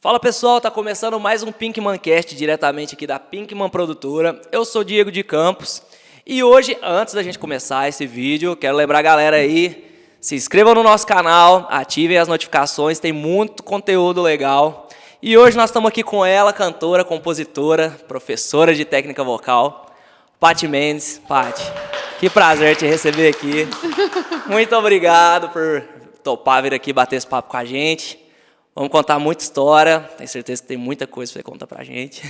Fala pessoal, tá começando mais um Pinkmancast diretamente aqui da Pinkman Produtora. Eu sou Diego de Campos e hoje, antes da gente começar esse vídeo, quero lembrar a galera aí, se inscrevam no nosso canal, ativem as notificações, tem muito conteúdo legal. E hoje nós estamos aqui com ela, cantora, compositora, professora de técnica vocal, Paty Mendes. Paty, que prazer te receber aqui. Muito obrigado por topar vir aqui bater esse papo com a gente. Vamos contar muita história, tenho certeza que tem muita coisa para você contar pra gente.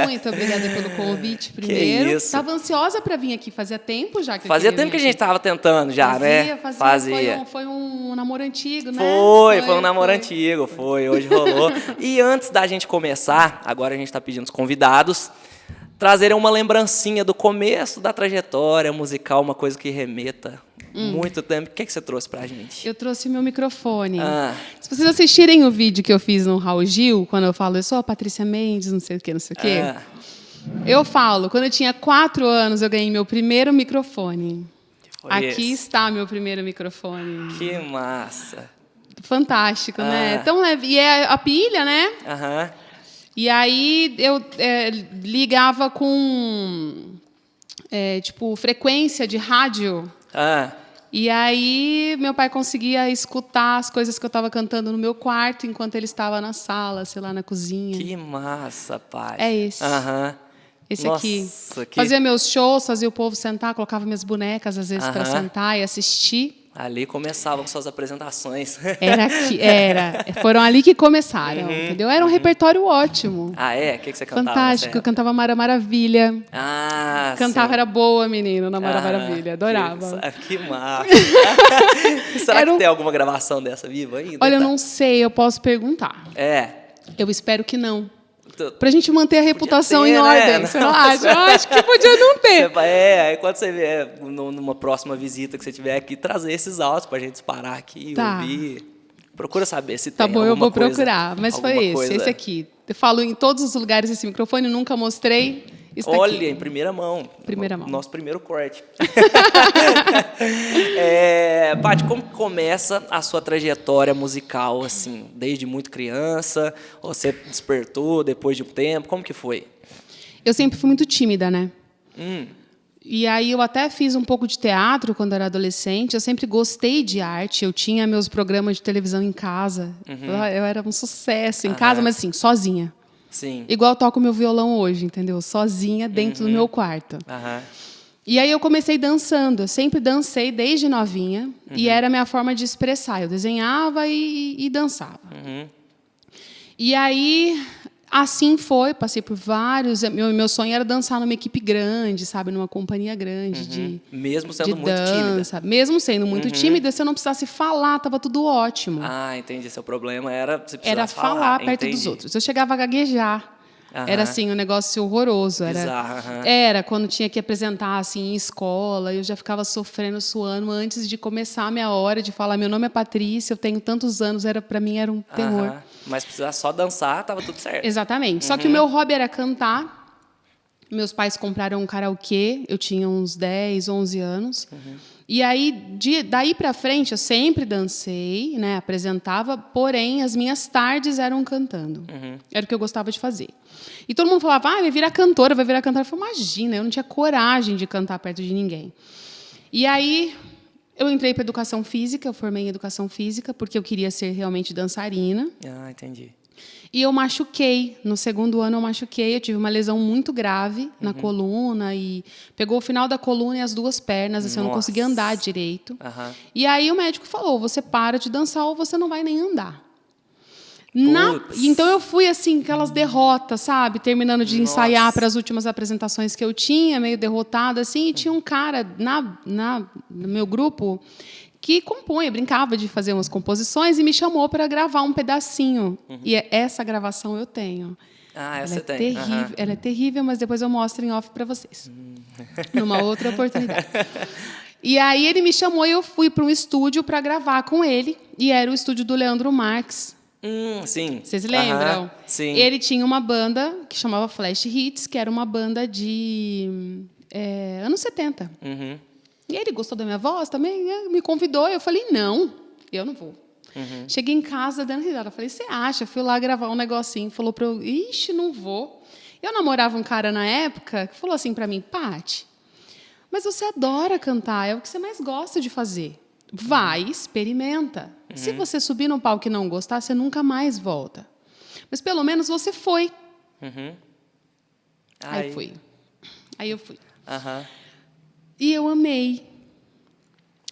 Muito obrigada pelo convite, primeiro. Que isso. Estava ansiosa para vir aqui, fazia tempo já que Fazia eu queria tempo que a vir gente estava tentando já, né? Fazia. Foi um namoro antigo, né? Foi um namoro antigo, hoje rolou. E antes da gente começar, agora a gente está pedindo os convidados trazerem uma lembrancinha do começo da trajetória musical, uma coisa que remeta muito tempo. O que você trouxe pra gente? Eu trouxe meu microfone. Se vocês assistirem o vídeo que eu fiz no Raul Gil, quando eu falo, eu sou a Patrícia Mendes, não sei o quê, eu falo, quando eu tinha 4 anos, eu ganhei meu primeiro microfone. Aqui está meu primeiro microfone. Que massa. Fantástico, né? Tão leve. E é a pilha, né? E aí eu ligava com frequência de rádio. E aí meu pai conseguia escutar as coisas que eu estava cantando no meu quarto enquanto ele estava na sala, sei lá, na cozinha. Que massa, pai. É esse. Esse Nossa, aqui. Fazia meus shows, fazia o povo sentar, colocava minhas bonecas às vezes para sentar e assistir. Ali começavam suas apresentações. Foram ali que começaram, entendeu? Era um repertório ótimo. Ah, é? O que você cantava? Fantástico. Eu cantava Mara Maravilha. Cantava, sim. era boa, menino, na Mara Maravilha. Adorava. Que massa. Será que tem alguma gravação dessa viva ainda? Olha, eu não sei, eu posso perguntar. Eu espero que não. Pra gente manter a reputação em ordem. Você não acha? Eu acho que podia não ter. Aí quando você vier numa próxima visita que você tiver aqui, trazer esses áudios pra gente disparar aqui e ouvir. Procura saber se tem alguma coisa. Tá bom, eu vou procurar. Mas foi esse aqui. Eu falo em todos os lugares esse microfone, nunca mostrei. Olha, em primeira mão. Primeira mão. Nosso primeiro corte. Paty, como começa a sua trajetória musical, assim, desde muito criança? Ou você despertou depois de um tempo? Como que foi? Eu sempre fui muito tímida, né? E aí eu até fiz um pouco de teatro quando era adolescente. Eu sempre gostei de arte. Eu tinha meus programas de televisão em casa. Eu era um sucesso em casa, mas assim, sozinha. Sim. Igual eu toco meu violão hoje, entendeu? Sozinha dentro do meu quarto. E aí eu comecei dançando. Eu sempre dancei desde novinha. E era a minha forma de expressar. Eu desenhava e dançava. E aí, assim foi. Passei por vários... Meu sonho era dançar numa equipe grande, sabe? Numa companhia grande Mesmo sendo de muito dança. tímida. Mesmo sendo muito tímida, se eu não precisasse falar, estava tudo ótimo. Entendi. Seu problema era você Era falar perto dos outros. Eu chegava a gaguejar. Era assim, um negócio horroroso. Era quando tinha que apresentar assim, em escola, eu já ficava sofrendo, suando antes de começar a minha hora de falar, meu nome é Patrícia, eu tenho tantos anos, para mim era um terror. Mas precisar só dançar, estava tudo certo. Exatamente. Só que o meu hobby era cantar. Meus pais compraram um karaokê, eu tinha uns 10, 11 anos. E aí, daí para frente, eu sempre dancei, né, apresentava, porém, as minhas tardes eram cantando. Era o que eu gostava de fazer. E todo mundo falava, vai virar cantora, vai virar cantora. Eu falei, imagina, eu não tinha coragem de cantar perto de ninguém. E aí, eu entrei para educação física, eu formei em educação física, porque eu queria ser realmente dançarina. Entendi. E eu machuquei. No segundo ano eu machuquei. Eu tive uma lesão muito grave na coluna. E pegou o final da coluna e as 2 pernas. Assim, eu não conseguia andar direito. E aí o médico falou, você para de dançar ou você não vai nem andar. Então eu fui assim, aquelas derrotas, sabe? Terminando de ensaiar para as últimas apresentações que eu tinha, meio derrotada, assim. E tinha um cara no meu grupo que compõe, brincava de fazer umas composições e me chamou para gravar um pedacinho. E essa gravação eu tenho. Essa você tem. Terrível, ela é terrível, mas depois eu mostro em off para vocês. Numa outra oportunidade. E aí ele me chamou e eu fui para um estúdio para gravar com ele. E era o estúdio do Leandro Marques. Sim. Vocês lembram? Sim. Ele tinha uma banda que chamava Flash Hits, que era uma banda de anos 70. E ele gostou da minha voz também, me convidou. Eu falei, não, eu não vou. Cheguei em casa dando risada. Falei, você acha? Fui lá gravar um negocinho. Falou pra eu, ixi, não vou. Eu namorava um cara na época que falou assim pra mim, Paty, mas você adora cantar, é o que você mais gosta de fazer. Vai, experimenta. Se você subir no palco e não gostar, você nunca mais volta. Mas pelo menos você foi. Aí fui. Aí eu fui. E eu amei.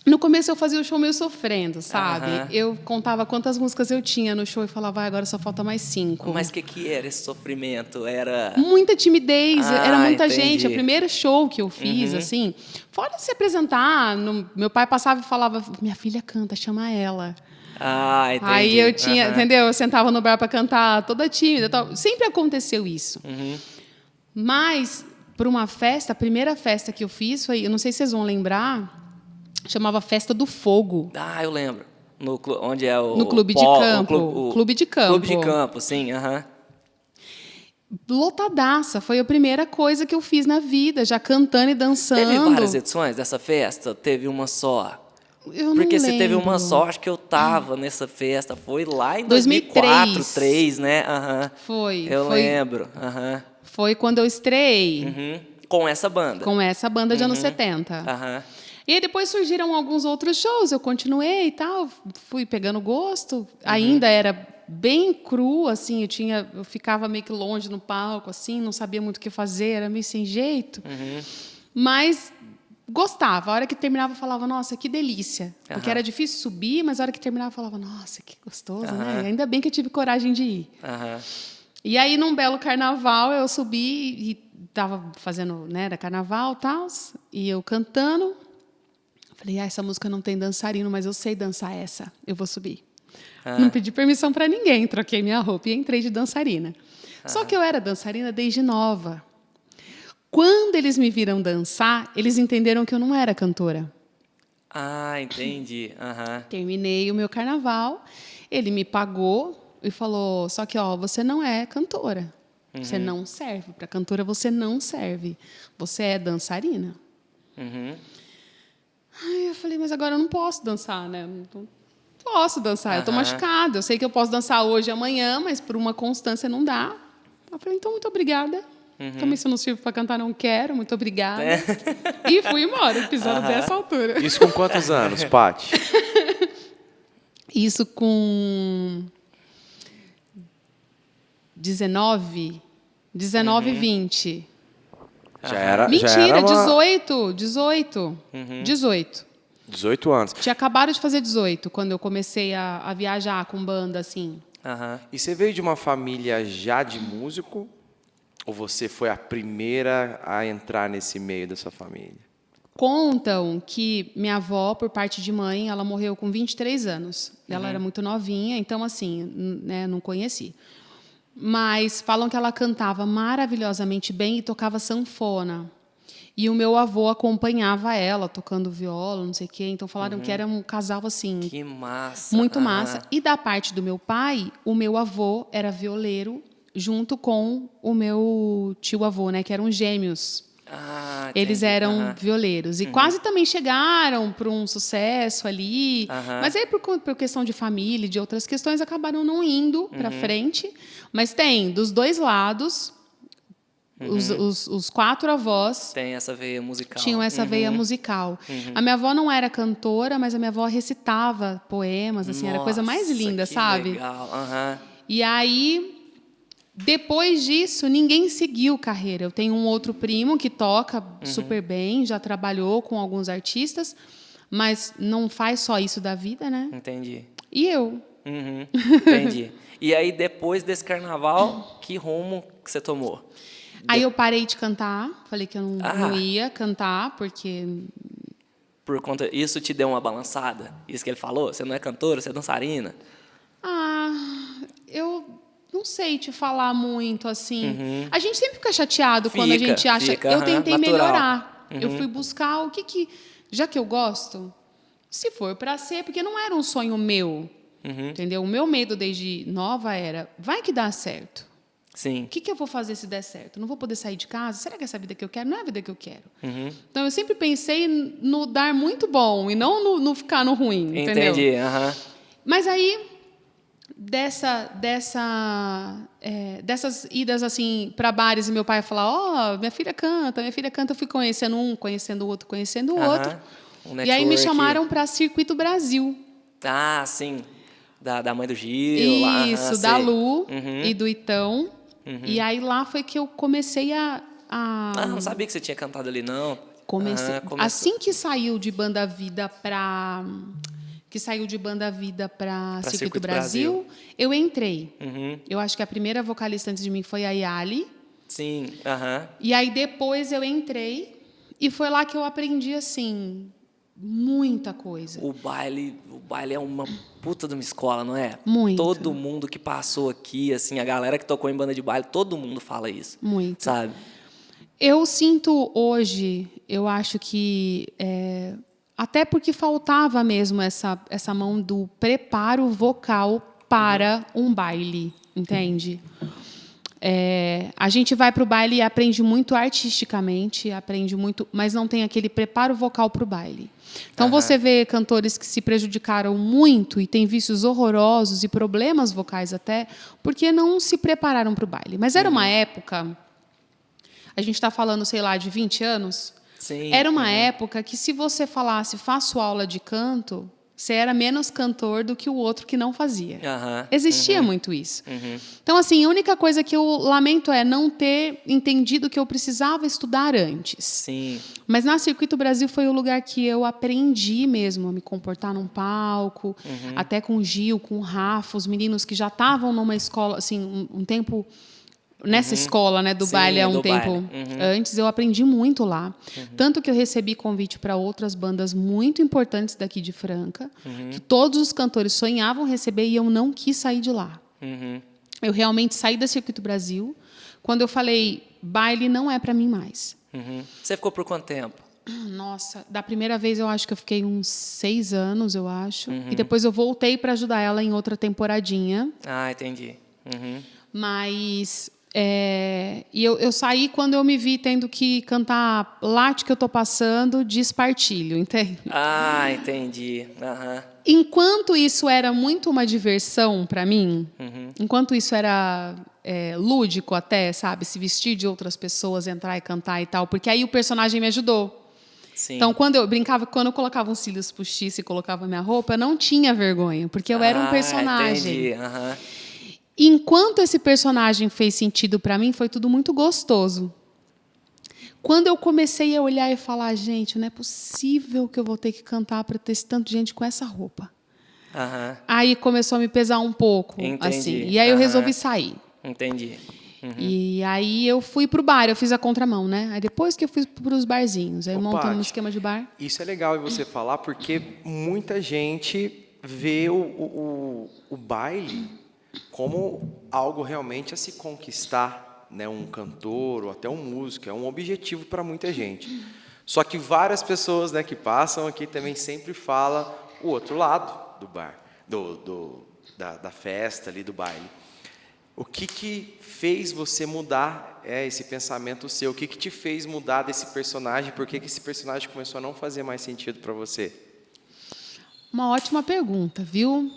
No começo eu fazia o show meio sofrendo, sabe? Eu contava quantas músicas eu tinha no show e falava, agora só falta mais 5. Mas o que era esse sofrimento? Era... Muita timidez, era muita entendi. gente. É o primeiro show que eu fiz, assim. Fora de se apresentar, meu pai passava e falava, minha filha canta, chama ela. Entendi. Aí eu tinha, entendeu? Eu sentava no bar para cantar, toda tímida. Tal. Sempre aconteceu isso. Mas, por uma festa, a primeira festa que eu fiz foi, eu não sei se vocês vão lembrar, chamava Festa do Fogo. Eu lembro. Onde é o... No Clube de Campo. Clube de Campo. Clube de Campo, sim. Lotadaça. Foi a primeira coisa que eu fiz na vida, já cantando e dançando. Teve várias edições dessa festa? Teve uma só? Eu não Porque se lembro. teve uma só, acho que eu tava nessa festa. Foi lá em 2003. 2004, 2003, né? Foi. Eu lembro. Foi quando eu estreiei. Com essa banda. Com essa banda de anos 70. E aí depois surgiram alguns outros shows, eu continuei e tal, fui pegando gosto. Ainda era bem cru, assim, eu ficava meio que longe no palco, assim, não sabia muito o que fazer, era meio sem jeito. Mas gostava. A hora que terminava, eu falava, nossa, que delícia. Porque era difícil subir, mas a hora que terminava, eu falava, nossa, que gostoso, né? Ainda bem que eu tive coragem de ir. E aí, num belo carnaval, eu subi e estava fazendo, né, da carnaval e tal, e eu cantando. Falei, essa música não tem dançarino, mas eu sei dançar essa. Eu vou subir. Não pedi permissão para ninguém, troquei minha roupa e entrei de dançarina. Só que eu era dançarina desde nova. Quando eles me viram dançar, eles entenderam que eu não era cantora. Entendi. Terminei o meu carnaval, ele me pagou e falou, só que você não é cantora. Você não serve. Para cantora você não serve. Você é dançarina. Aí eu falei, mas agora eu não posso dançar, né? Não posso dançar, eu estou machucada. Eu sei que eu posso dançar hoje e amanhã, mas por uma constância não dá. Eu falei, então, muito obrigada. Também se eu não sirvo para cantar, não quero, muito obrigada. E fui embora, pisando dessa altura. Isso com quantos anos, Paty? Isso com 19, 20. Já era Mentira, uma... 18. 18 anos. Tinha acabado de fazer 18, quando eu comecei a viajar com banda, assim. E você veio de uma família já de músico? Ou você foi a primeira a entrar nesse meio da sua família? Contam que minha avó, por parte de mãe, ela morreu com 23 anos. Ela era muito novinha, então, assim, né, não conheci. Mas falam que ela cantava maravilhosamente bem e tocava sanfona. E o meu avô acompanhava ela, tocando viola, não sei o quê. Então, falaram que era um casal, assim... Que massa. Muito massa. E da parte do meu pai, o meu avô era violeiro, junto com o meu tio-avô, né? Que eram gêmeos. Eles eram violeiros. E quase também chegaram para um sucesso ali. Mas aí, por questão de família e de outras questões, acabaram não indo para frente. Mas tem, dos dois lados, os 4 avós... Tem essa veia musical. Tinham essa veia musical. A minha avó não era cantora, mas a minha avó recitava poemas, assim, era a coisa mais linda, sabe? Legal. E aí... Depois disso, ninguém seguiu carreira. Eu tenho um outro primo que toca super bem, já trabalhou com alguns artistas, mas não faz só isso da vida, né? Entendi. E eu. Entendi. E aí, depois desse carnaval, que rumo que você tomou? Aí eu parei de cantar, falei que eu não ia cantar, porque... Por conta... Isso te deu uma balançada? Isso que ele falou? Você não é cantora, você é dançarina? Eu... Não sei te falar muito, assim. A gente sempre fica chateado quando a gente acha... Eu tentei melhorar. Eu fui buscar o que... Já que eu gosto, se for para ser... Porque não era um sonho meu, entendeu? O meu medo desde nova era... Vai que dá certo. Sim. O que eu vou fazer se der certo? Não vou poder sair de casa? Será que é essa vida que eu quero? Não é a vida que eu quero. Então, eu sempre pensei no dar muito bom e não no ficar no ruim, entendeu? Entendi, Mas aí, dessas idas assim para bares e meu pai falar, minha filha canta, eu fui conhecendo um, conhecendo o outro, conhecendo o outro. Um E aí me network. chamaram para Circuito Brasil. Ah, sim. Da mãe do Gil. Lá, Isso, da sei. Lu e do Itão. E aí lá foi que eu comecei a Não sabia que você tinha cantado ali, não. comecei. Começou. Assim que saiu de Banda Vida para Circuito Brasil, eu entrei. Eu acho que a primeira vocalista antes de mim foi a Yali. Sim, E aí depois eu entrei e foi lá que eu aprendi assim muita coisa. O baile é uma puta de uma escola, não é? Muito. Todo mundo que passou aqui, assim, a galera que tocou em banda de baile, todo mundo fala isso. Muito. Sabe? Eu sinto hoje, eu acho que até porque faltava mesmo essa mão do preparo vocal para um baile, entende? A gente vai para o baile e aprende muito artisticamente, aprende muito, mas não tem aquele preparo vocal para o baile. Então você vê cantores que se prejudicaram muito e têm vícios horrorosos e problemas vocais até, porque não se prepararam para o baile. Mas era uma época, a gente está falando, sei lá, de 20 anos, Sim. era uma época que se você falasse faço aula de canto, você era menos cantor do que o outro que não fazia. Existia muito isso. Então, assim, a única coisa que eu lamento é não ter entendido que eu precisava estudar antes. Sim. Mas na Circuito Brasil foi o lugar que eu aprendi mesmo a me comportar num palco, até com o Gil, com o Rafa, os meninos que já estavam numa escola, assim, um tempo... Nessa escola, né, do baile há um tempo antes, eu aprendi muito lá. Tanto que eu recebi convite para outras bandas muito importantes daqui de Franca, que todos os cantores sonhavam receber e eu não quis sair de lá. Eu realmente saí da Circuito Brasil quando eu falei, baile não é para mim mais. Você ficou por quanto tempo? Nossa, da primeira vez eu acho que eu fiquei uns 6 anos, eu acho. E depois eu voltei para ajudar ela em outra temporadinha. Ah, entendi. Mas... e eu saí quando eu me vi tendo que cantar Late que eu tô passando de Espartilho, entende? Ah, entendi. Enquanto isso era muito uma diversão para mim, enquanto isso era lúdico até, sabe? Se vestir de outras pessoas, entrar e cantar e tal, porque aí o personagem me ajudou. Sim. Então, quando eu colocava uns cílios postiços e colocava minha roupa, eu não tinha vergonha, porque eu era um personagem. Entendi. Enquanto esse personagem fez sentido para mim, foi tudo muito gostoso. Quando eu comecei a olhar e falar, gente, não é possível que eu vou ter que cantar para ter esse tanto de gente com essa roupa. Aí começou a me pesar um pouco, Entendi. assim. E aí eu resolvi sair. Entendi. E aí eu fui pro bar, eu fiz a contramão, né? Aí depois que eu fui pros barzinhos, aí montamos um esquema de bar. Isso é legal você falar, porque muita gente vê o baile como algo realmente a se conquistar, né? Um cantor ou até um músico, é um objetivo para muita gente. Só que várias pessoas, né, que passam aqui também sempre falam o outro lado do bar, da festa ali, do baile. O que fez você mudar esse pensamento seu? O que te fez mudar desse personagem? Por que esse personagem começou a não fazer mais sentido para você? Uma ótima pergunta, viu?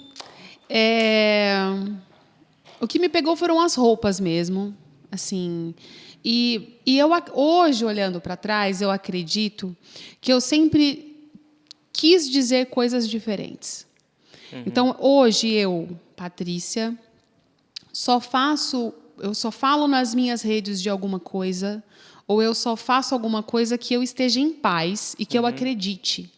O que me pegou foram as roupas mesmo, assim. E eu hoje, olhando para trás, eu acredito que eu sempre quis dizer coisas diferentes. Então, hoje eu, Patrícia, eu só falo nas minhas redes de alguma coisa, ou eu só faço alguma coisa que eu esteja em paz e que eu acredite.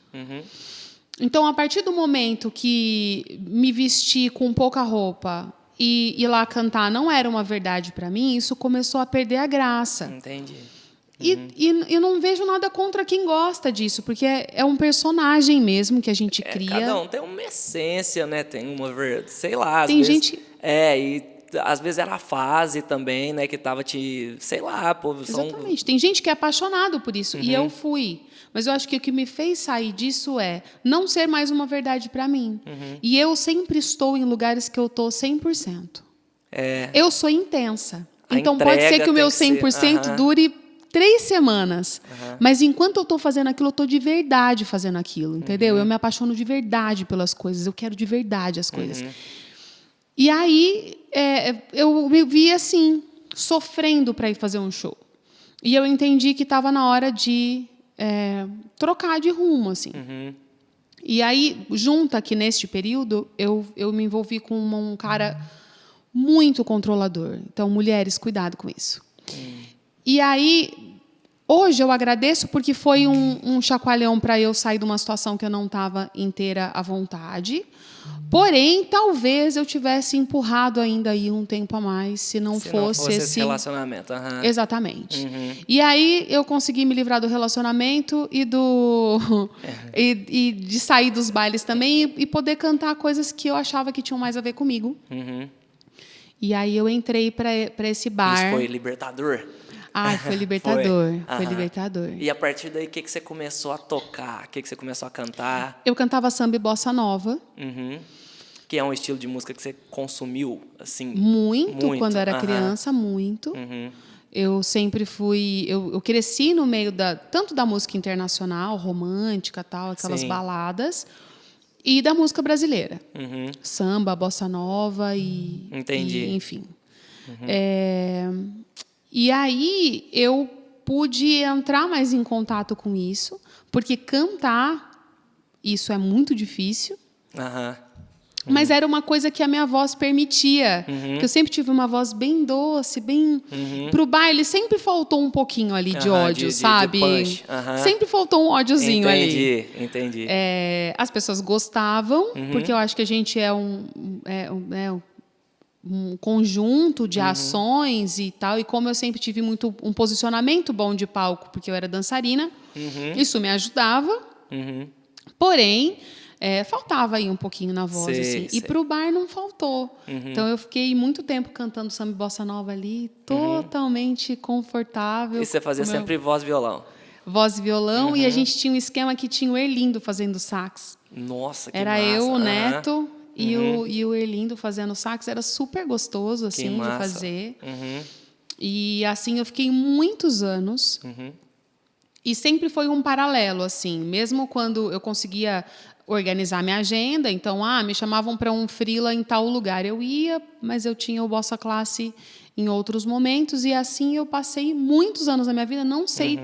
Então, a partir do momento que me vesti com pouca roupa e ir lá cantar não era uma verdade para mim, isso começou a perder a graça. Entendi. E eu não vejo nada contra quem gosta disso, porque é um personagem mesmo que a gente cria. Cada um tem uma essência, né? Tem uma, sei lá, Tem gente... e às vezes era a fase também, né? Que tava sei lá, pô. Exatamente. Tem gente que é apaixonado por isso, e eu fui. Mas eu acho que o que me fez sair disso é não ser mais uma verdade para mim. E eu sempre estou em lugares que eu estou 100%. Eu sou intensa. Então pode ser que o meu 100% dure 3 semanas. Mas enquanto eu estou fazendo aquilo, eu estou de verdade fazendo aquilo, entendeu? Eu me apaixono de verdade pelas coisas, eu quero de verdade as coisas. E aí, eu me vi assim, sofrendo para ir fazer um show. E eu entendi que estava na hora de trocar de rumo, assim. E aí, junta que neste período, eu me envolvi com um cara muito controlador. Então, mulheres, cuidado com isso. E aí, hoje eu agradeço porque foi um chacoalhão para eu sair de uma situação que eu não estava inteira à vontade. Porém, talvez eu tivesse empurrado ainda aí um tempo a mais, se não fosse esse relacionamento. Exatamente. E aí eu consegui me livrar do relacionamento e e de sair dos bailes também e poder cantar coisas que eu achava que tinham mais a ver comigo. E aí eu entrei para esse bar. Isso foi libertador? Ai, foi libertador. Foi libertador. E a partir daí, o que você começou a tocar? O que você começou a cantar? Eu cantava samba e bossa nova. Que é um estilo de música que você consumiu, assim? Muito. Quando era criança, muito. Eu sempre fui... Eu cresci no meio tanto da música internacional, romântica, tal, aquelas baladas, e da música brasileira. Samba, bossa nova e... Entendi. E, enfim. E aí eu pude entrar mais em contato com isso, porque cantar, isso é muito difícil. Mas era uma coisa que a minha voz permitia. Porque eu sempre tive uma voz bem doce, bem... Pro baile sempre faltou um pouquinho ali de ódio, sabe? De punch. Sempre faltou um ódiozinho ali. Entendi. As pessoas gostavam, porque eu acho que a gente é um conjunto de ações e tal. E como eu sempre tive um posicionamento bom de palco, porque eu era dançarina, isso me ajudava. Porém... faltava aí um pouquinho na voz, assim. E pro bar não faltou. Então, eu fiquei muito tempo cantando samba e bossa nova ali, totalmente confortável. E você fazia sempre voz e violão? Voz e violão. E a gente tinha um esquema que tinha o Erlindo fazendo sax. Nossa, que era massa. Eu, o Neto e o Erlindo fazendo sax. Era super gostoso, assim, de fazer. E, assim, eu fiquei muitos anos. E sempre foi um paralelo, assim. Mesmo quando eu conseguia... organizar minha agenda, então, me chamavam para um freela em tal lugar. Eu ia, mas eu tinha o Bossa Classe em outros momentos, e assim eu passei muitos anos da minha vida, não sei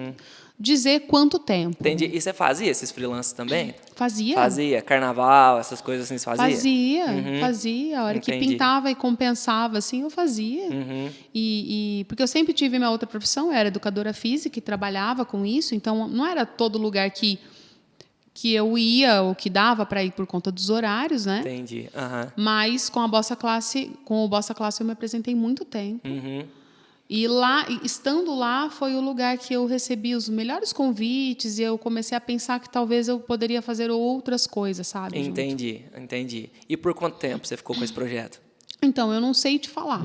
dizer quanto tempo. Entendi. E você fazia esses freelances também? Fazia. Fazia. Carnaval, essas coisas assim, você fazia? Fazia. A hora que pintava e compensava, assim, eu fazia. Porque eu sempre tive minha outra profissão, eu era educadora física e trabalhava com isso, então não era todo lugar que eu ia ou que dava para ir por conta dos horários, né? Entendi. Mas com o Bossa Classe eu me apresentei muito tempo. E lá, estando lá, foi o lugar que eu recebi os melhores convites e eu comecei a pensar que talvez eu poderia fazer outras coisas, sabe? Entendi. E por quanto tempo você ficou com esse projeto? Então, eu não sei te falar.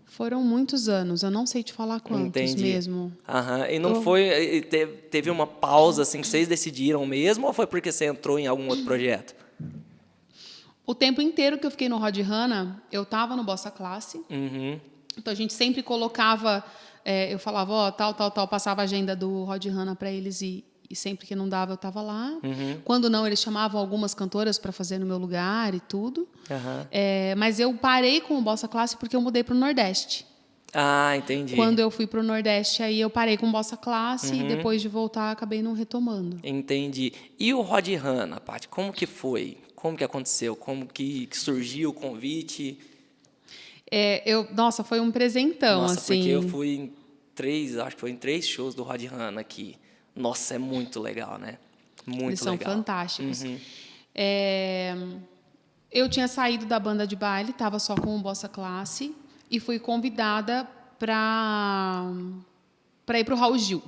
Foram muitos anos, eu não sei te falar quantos mesmo. E não foi... Teve uma pausa, assim, que vocês decidiram mesmo, ou foi porque você entrou em algum outro projeto? O tempo inteiro que eu fiquei no Rod Hanna, eu estava no Bossa Classe. Então, a gente sempre colocava... eu falava, tal, passava a agenda do Rod Hanna para eles e sempre que não dava, eu estava lá. Quando não, eles chamavam algumas cantoras para fazer no meu lugar e tudo. Mas eu parei com o Bossa Classe porque eu mudei para o Nordeste. Entendi. Quando eu fui para o Nordeste, aí eu parei com o Bossa Classe e depois de voltar, acabei não retomando. Entendi. E o Rod Hanna, Paty, como que foi? Como que aconteceu? Como que surgiu o convite? Nossa, foi um presentão, assim. Porque eu fui em 3 shows do Rod Hanna aqui. Nossa, é muito legal, né? Muito legal. Eles são fantásticos. Eu tinha saído da banda de baile, estava só com o Bossa Classe e fui convidada para ir para o Raul Gil.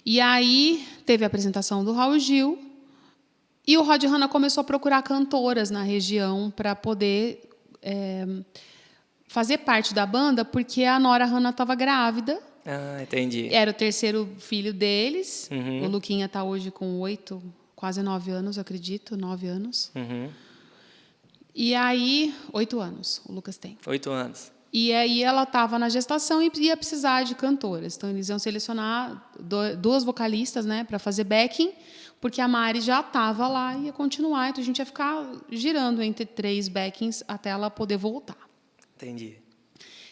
E aí teve a apresentação do Raul Gil e o Rod Hanna começou a procurar cantoras na região para poder fazer parte da banda, porque a Nora Hanna estava grávida. Entendi. Era o terceiro filho deles. O Luquinha está hoje com 8, quase 9 anos, acredito, 9 anos. E aí, 8 anos o Lucas tem. 8 anos. E aí ela estava na gestação e ia precisar de cantoras. Então, eles iam selecionar 2 vocalistas, né, para fazer backing, porque a Mari já estava lá e ia continuar. Então, a gente ia ficar girando entre 3 backings até ela poder voltar. Entendi.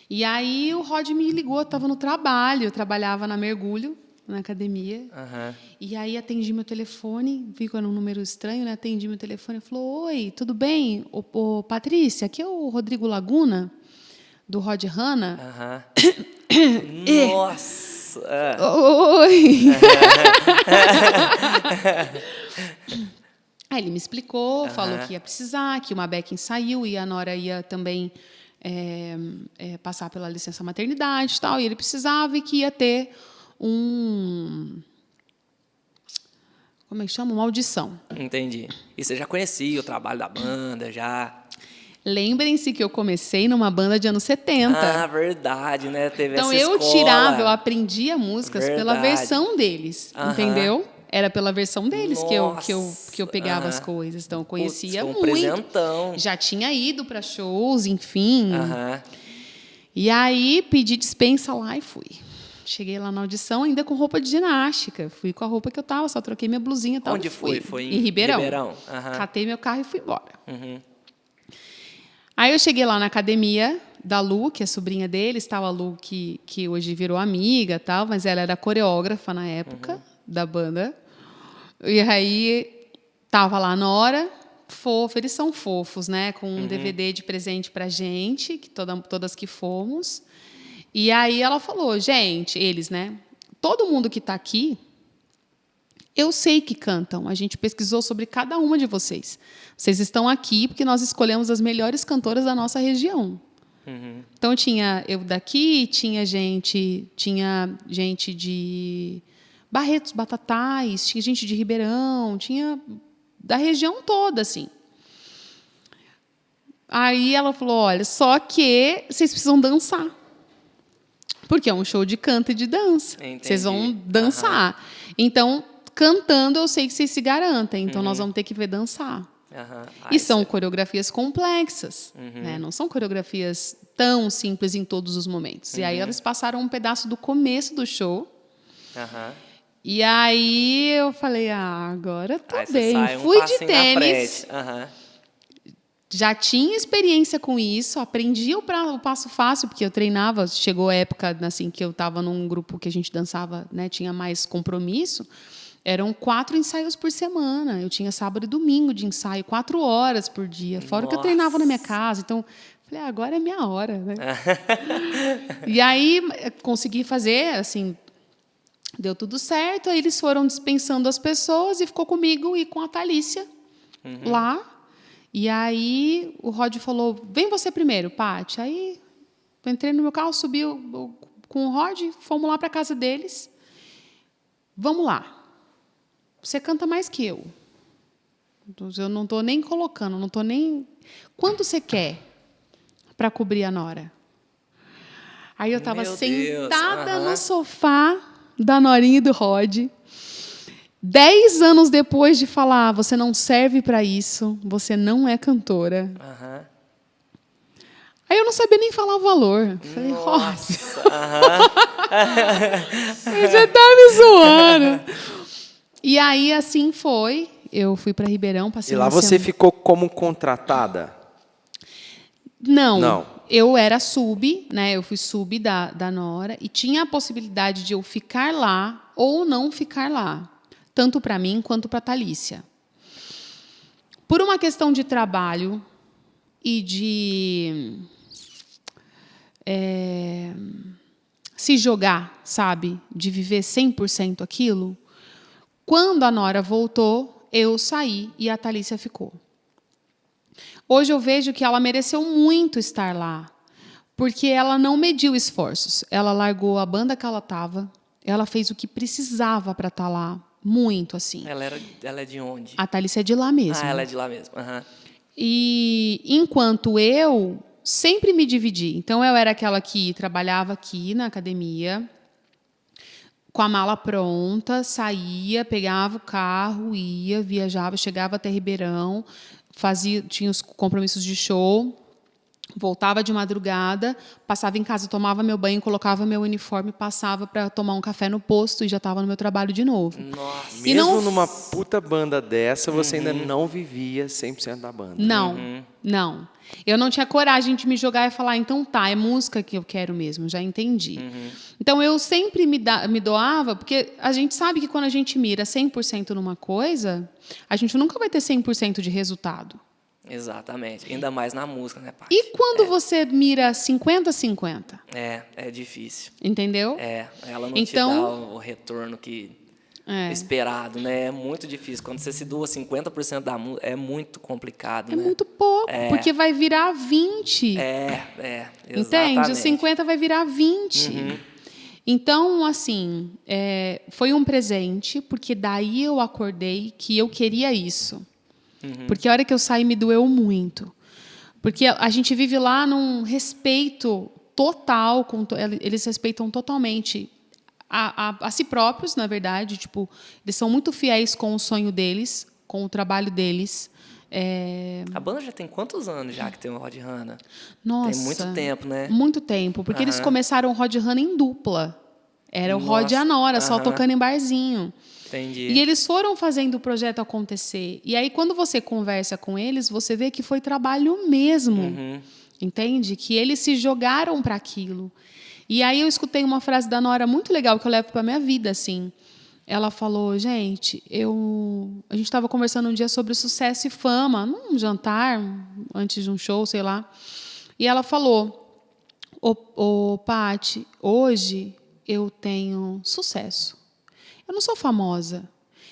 E aí o Rod me ligou, eu estava no trabalho, eu trabalhava na Mergulho, na academia. Aham. E aí atendi meu telefone, vi que era um número estranho, né? Atendi meu telefone e falou: Oi, tudo bem? Ô, Patrícia, aqui é o Rodrigo Laguna, do Rod Hanna. Aham. Nossa! Oi! Aí ele me explicou, falou que ia precisar, que uma backing saiu e a Nora ia também passar pela licença maternidade e tal, e ele precisava e que ia ter como é que chama? Uma audição. Entendi. E você já conhecia o trabalho da banda, já? Lembrem-se que eu comecei numa banda de anos 70. Ah, verdade, né? Teve Então essa eu escola. eu aprendia músicas pela Verdade. versão deles, Aham. entendeu? Era pela versão deles que eu pegava Aham. as coisas. Então eu conhecia Putz, foi um muito. presentão. Já tinha ido para shows, enfim. Aham. E aí pedi dispensa lá e fui. Cheguei lá na audição ainda com roupa de ginástica. Fui com a roupa que eu tava, só troquei minha blusinha e tal. Onde e fui? foi? Foi em Ribeirão. Aham. Catei meu carro e fui embora. Uhum. Aí eu cheguei lá na academia da Lu, que é sobrinha deles, estava a Lu, que hoje virou amiga, tal, mas ela era coreógrafa na época da banda. E aí tava lá a Nora, fofa, eles são fofos, né? Com um DVD de presente pra gente, que todas que fomos. E aí ela falou, gente, eles, né? Todo mundo que está aqui, eu sei que cantam. A gente pesquisou sobre cada uma de vocês. Vocês estão aqui porque nós escolhemos as melhores cantoras da nossa região. Então tinha eu daqui, tinha gente de Barretos, Batatais, tinha gente de Ribeirão, tinha da região toda, assim. Aí ela falou, olha, só que vocês precisam dançar. Porque é um show de canto e de dança. Entendi. Vocês vão dançar. Então, cantando, eu sei que vocês se garantem. Então, nós vamos ter que ver dançar. Aham. E são coreografias complexas. Né? Não são coreografias tão simples em todos os momentos. E aí, eles passaram um pedaço do começo do show. Aham. E aí, eu falei, agora tô Aí você bem. sai um Fui de passinho na tênis. frente. Aham. Já tinha experiência com isso, aprendi o passo fácil, porque eu treinava. Chegou a época assim, que eu estava num grupo que a gente dançava, né, tinha mais compromisso. Eram 4 ensaios por semana. Eu tinha sábado e domingo de ensaio, 4 horas por dia. Fora o que eu treinava na minha casa. Então, falei, agora é minha hora. Né? E aí, consegui fazer, assim, deu tudo certo. Aí eles foram dispensando as pessoas e ficou comigo e com a Thalícia lá. E aí o Rod falou, vem você primeiro, Paty. Aí eu entrei no meu carro, subi com o Rod, fomos lá para a casa deles. Vamos lá. Você canta mais que eu. Eu não estou nem colocando, não estou nem... Quanto você quer para cobrir a Nora? Aí eu estava sentada no sofá da Norinha e do Rod. 10 anos depois de falar, você não serve para isso, você não é cantora. Aí eu não sabia nem falar o valor. Falei, Nossa. Você tá me zoando. E aí, assim foi. Eu fui para Ribeirão, passei E lá uma você ficou como contratada? Não. Eu era sub, né? Eu fui sub da Nora e tinha a possibilidade de eu ficar lá ou não ficar lá. Tanto para mim quanto para a Thalícia. Por uma questão de trabalho e de se jogar, sabe? De viver 100% aquilo. Quando a Nora voltou, eu saí e a Thalícia ficou. Hoje eu vejo que ela mereceu muito estar lá, porque ela não mediu esforços. Ela largou a banda que ela estava, ela fez o que precisava para estar lá. Muito, assim. Ela é de onde? A Thalícia é de lá mesmo. Ah, ela é de lá mesmo. Uhum. E enquanto eu sempre me dividi. Então, eu era aquela que trabalhava aqui na academia, com a mala pronta, saía, pegava o carro, ia, viajava, chegava até Ribeirão, tinha os compromissos de show, voltava de madrugada, passava em casa, tomava meu banho, colocava meu uniforme, passava para tomar um café no posto e já estava no meu trabalho de novo. Nossa. E Mesmo não- numa puta banda dessa, você ainda não vivia 100% da banda. Não, não. Eu não tinha coragem de me jogar e falar, então tá, é música que eu quero mesmo, já entendi. Então eu sempre me doava, porque a gente sabe que quando a gente mira 100% numa coisa, a gente nunca vai ter 100% de resultado. Exatamente. Ainda mais na música, né, Paty? E quando você mira 50-50? É difícil. Entendeu? Ela não Então- te dá o retorno que esperado, né? É muito difícil. Quando você se doa 50% da música, é muito complicado, É né? muito pouco, porque vai virar 20. Exatamente. Entende? Os 50 vai virar 20. Então, assim, foi um presente, porque daí eu acordei que eu queria isso. Porque a hora que eu saí me doeu muito. Porque a gente vive lá num respeito total, eles respeitam totalmente a si próprios, na verdade. Tipo, eles são muito fiéis com o sonho deles, com o trabalho deles. A banda já tem quantos anos já que tem o Rod Hanna? Nossa, Tem muito tempo, né? Muito tempo, porque eles começaram o Rod Hanna em dupla. Era o Rod e a Nora, só tocando em barzinho. Entendi. E eles foram fazendo o projeto acontecer. E aí, quando você conversa com eles, você vê que foi trabalho mesmo. Entende? Que eles se jogaram para aquilo. E aí eu escutei uma frase da Nora muito legal que eu levo para minha vida, assim. Ela falou, gente, a gente estava conversando um dia sobre sucesso e fama, num jantar, antes de um show, sei lá. E ela falou, Paty, hoje eu tenho sucesso. Eu não sou famosa.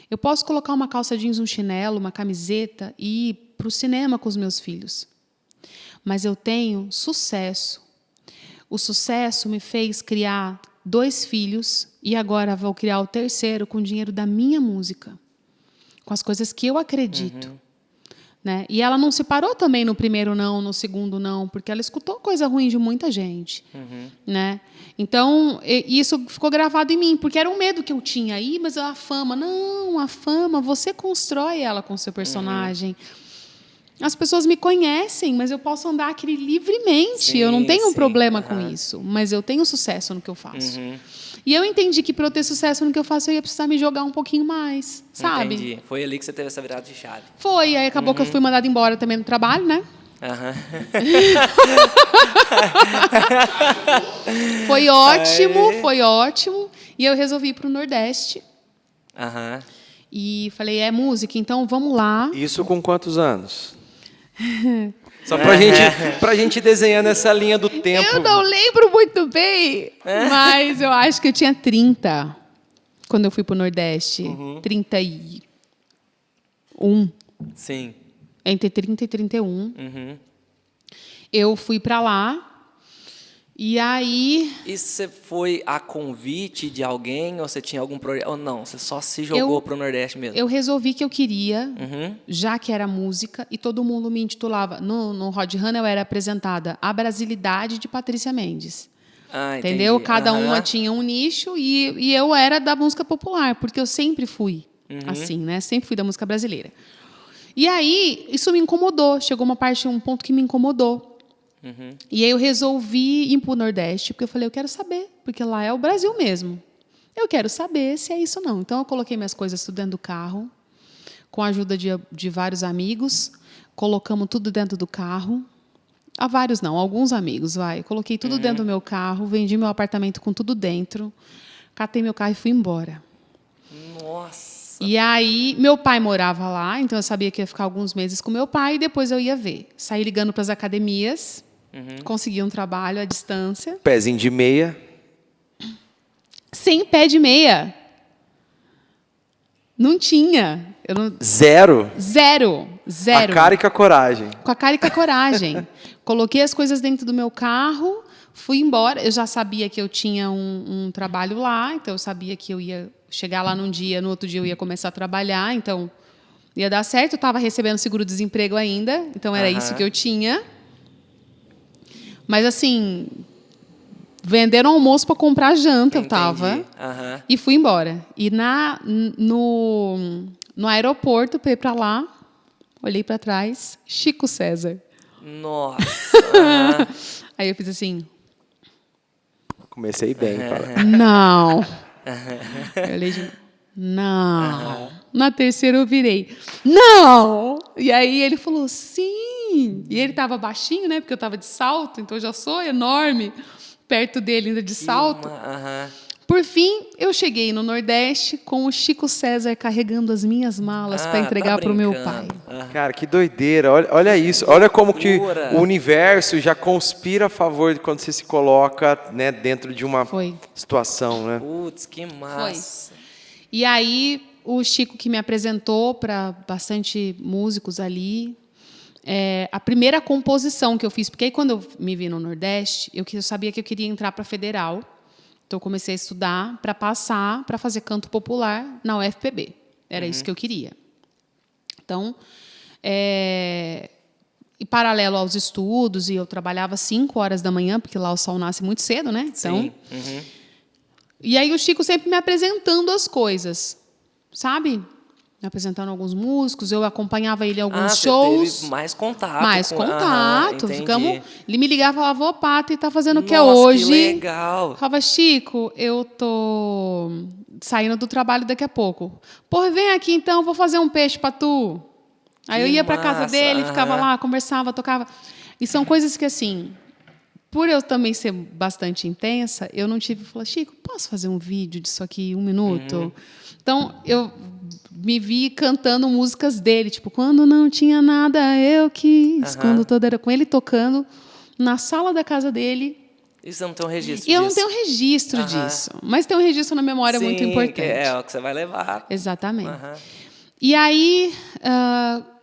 Eu posso colocar uma calça jeans, um chinelo, uma camiseta e ir para o cinema com os meus filhos. Mas eu tenho sucesso. O sucesso me fez criar 2 filhos e agora vou criar o 3º com o dinheiro da minha música, com as coisas que eu acredito. Né? E ela não se parou também no primeiro não, no segundo não, porque ela escutou coisa ruim de muita gente. Né? Então, isso ficou gravado em mim, porque era um medo que eu tinha aí, mas a fama, não, a fama, você constrói ela com o seu personagem. As pessoas me conhecem, mas eu posso andar aqui livremente. Sim, eu não tenho sim. problema com isso, mas eu tenho sucesso no que eu faço. E eu entendi que para eu ter sucesso no que eu faço, eu ia precisar me jogar um pouquinho mais, sabe? Entendi. Foi ali que você teve essa virada de chave. Foi, aí acabou que eu fui mandada embora também do trabalho, né? Foi ótimo. E eu resolvi ir para o Nordeste. E falei, é música, então vamos lá. Isso com quantos anos? Só pra gente desenhando essa linha do tempo. Eu não lembro muito bem, mas eu acho que eu tinha 30 quando eu fui para o Nordeste. 31. Sim. Entre 30 e 31. Eu fui para lá. E aí... E você foi a convite de alguém ou você tinha algum projeto? Ou não, você só se jogou pro Nordeste mesmo? Eu resolvi que eu queria, já que era música, e todo mundo me intitulava. No Rod Hanna eu era apresentada a Brasilidade de Patrícia Mendes. Entendeu? Entendi. Cada uma tinha um nicho e eu era da música popular, porque eu sempre fui assim, né? Sempre fui da música brasileira. E aí, isso me incomodou. Chegou um ponto que me incomodou. E aí eu resolvi ir para o Nordeste, porque eu falei, eu quero saber, porque lá é o Brasil mesmo. Eu quero saber se é isso ou não. Então, eu coloquei minhas coisas tudo dentro do carro, com a ajuda de vários amigos, colocamos tudo dentro do carro. Vários não, alguns amigos, vai. Coloquei tudo dentro do meu carro, vendi meu apartamento com tudo dentro, catei meu carro e fui embora. Nossa! E aí, meu pai morava lá, então eu sabia que ia ficar alguns meses com meu pai e depois eu ia ver. Saí ligando para as academias, consegui um trabalho à distância. Pezinho de meia. Sem pé de meia. Não tinha. Zero? Zero. A cara e com a coragem. Com a cara e com a coragem. Coloquei as coisas dentro do meu carro, fui embora. Eu já sabia que eu tinha um trabalho lá, então eu sabia que eu ia chegar lá num dia, no outro dia eu ia começar a trabalhar, então ia dar certo. Eu estava recebendo seguro-desemprego ainda, então era isso que eu tinha. Mas, assim, venderam almoço para comprar janta, eu estava. E fui embora. E no aeroporto, para ir para lá, olhei para trás, Chico César. Nossa. Aham. Aí eu fiz assim, Comecei bem, fala. não. Eu olhei de não. Na terceira eu virei, não. E aí ele falou, sim. E ele estava baixinho, né? Porque eu estava de salto, então eu já sou enorme, perto dele ainda de salto. Aham. Por fim, eu cheguei no Nordeste com o Chico César carregando as minhas malas para entregar para o meu pai. brincando. Aham. Cara, que doideira. Olha isso. Olha como que loucura. o universo já conspira a favor de quando você se coloca, né, dentro de uma Foi. situação, né? Putz, que massa. E aí, o Chico que me apresentou para bastante músicos ali. A primeira composição que eu fiz, porque aí quando eu me vi no Nordeste, eu sabia que eu queria entrar para a Federal. Então, eu comecei a estudar para passar, para fazer canto popular na UFPB. Era isso que eu queria. Então, em paralelo aos estudos, e eu trabalhava 5 horas da manhã, porque lá o sol nasce muito cedo, né? Então, Sim. Uhum. e aí o Chico sempre me apresentando as coisas, sabe? Me apresentando alguns músicos, eu acompanhava ele em alguns Você shows. teve mais contato. Mais com- contato. Aham, Ficamos, entendi. ele me ligava e falava, ô, Pata, tá fazendo o que Nossa, hoje? que legal. Eu falava, Chico, eu tô saindo do trabalho daqui a pouco. Pô, vem aqui então, vou fazer um peixe pra tu. Aí eu Que ia pra casa massa, dele, ficava aham. lá, conversava, tocava. E são coisas que, assim, por eu também ser bastante intensa, eu não tive... Falei, Chico, posso fazer um vídeo disso aqui, 1 minuto? Uhum. Então, eu me vi cantando músicas dele, tipo, quando não tinha nada, eu quis. Aham. Quando todo era com ele tocando na sala da casa dele. E você não tem um registro E eu não disso? tenho registro Aham. disso, mas tem um registro na memória Sim, muito que importante. é o que você vai levar. Exatamente. Aham. E aí,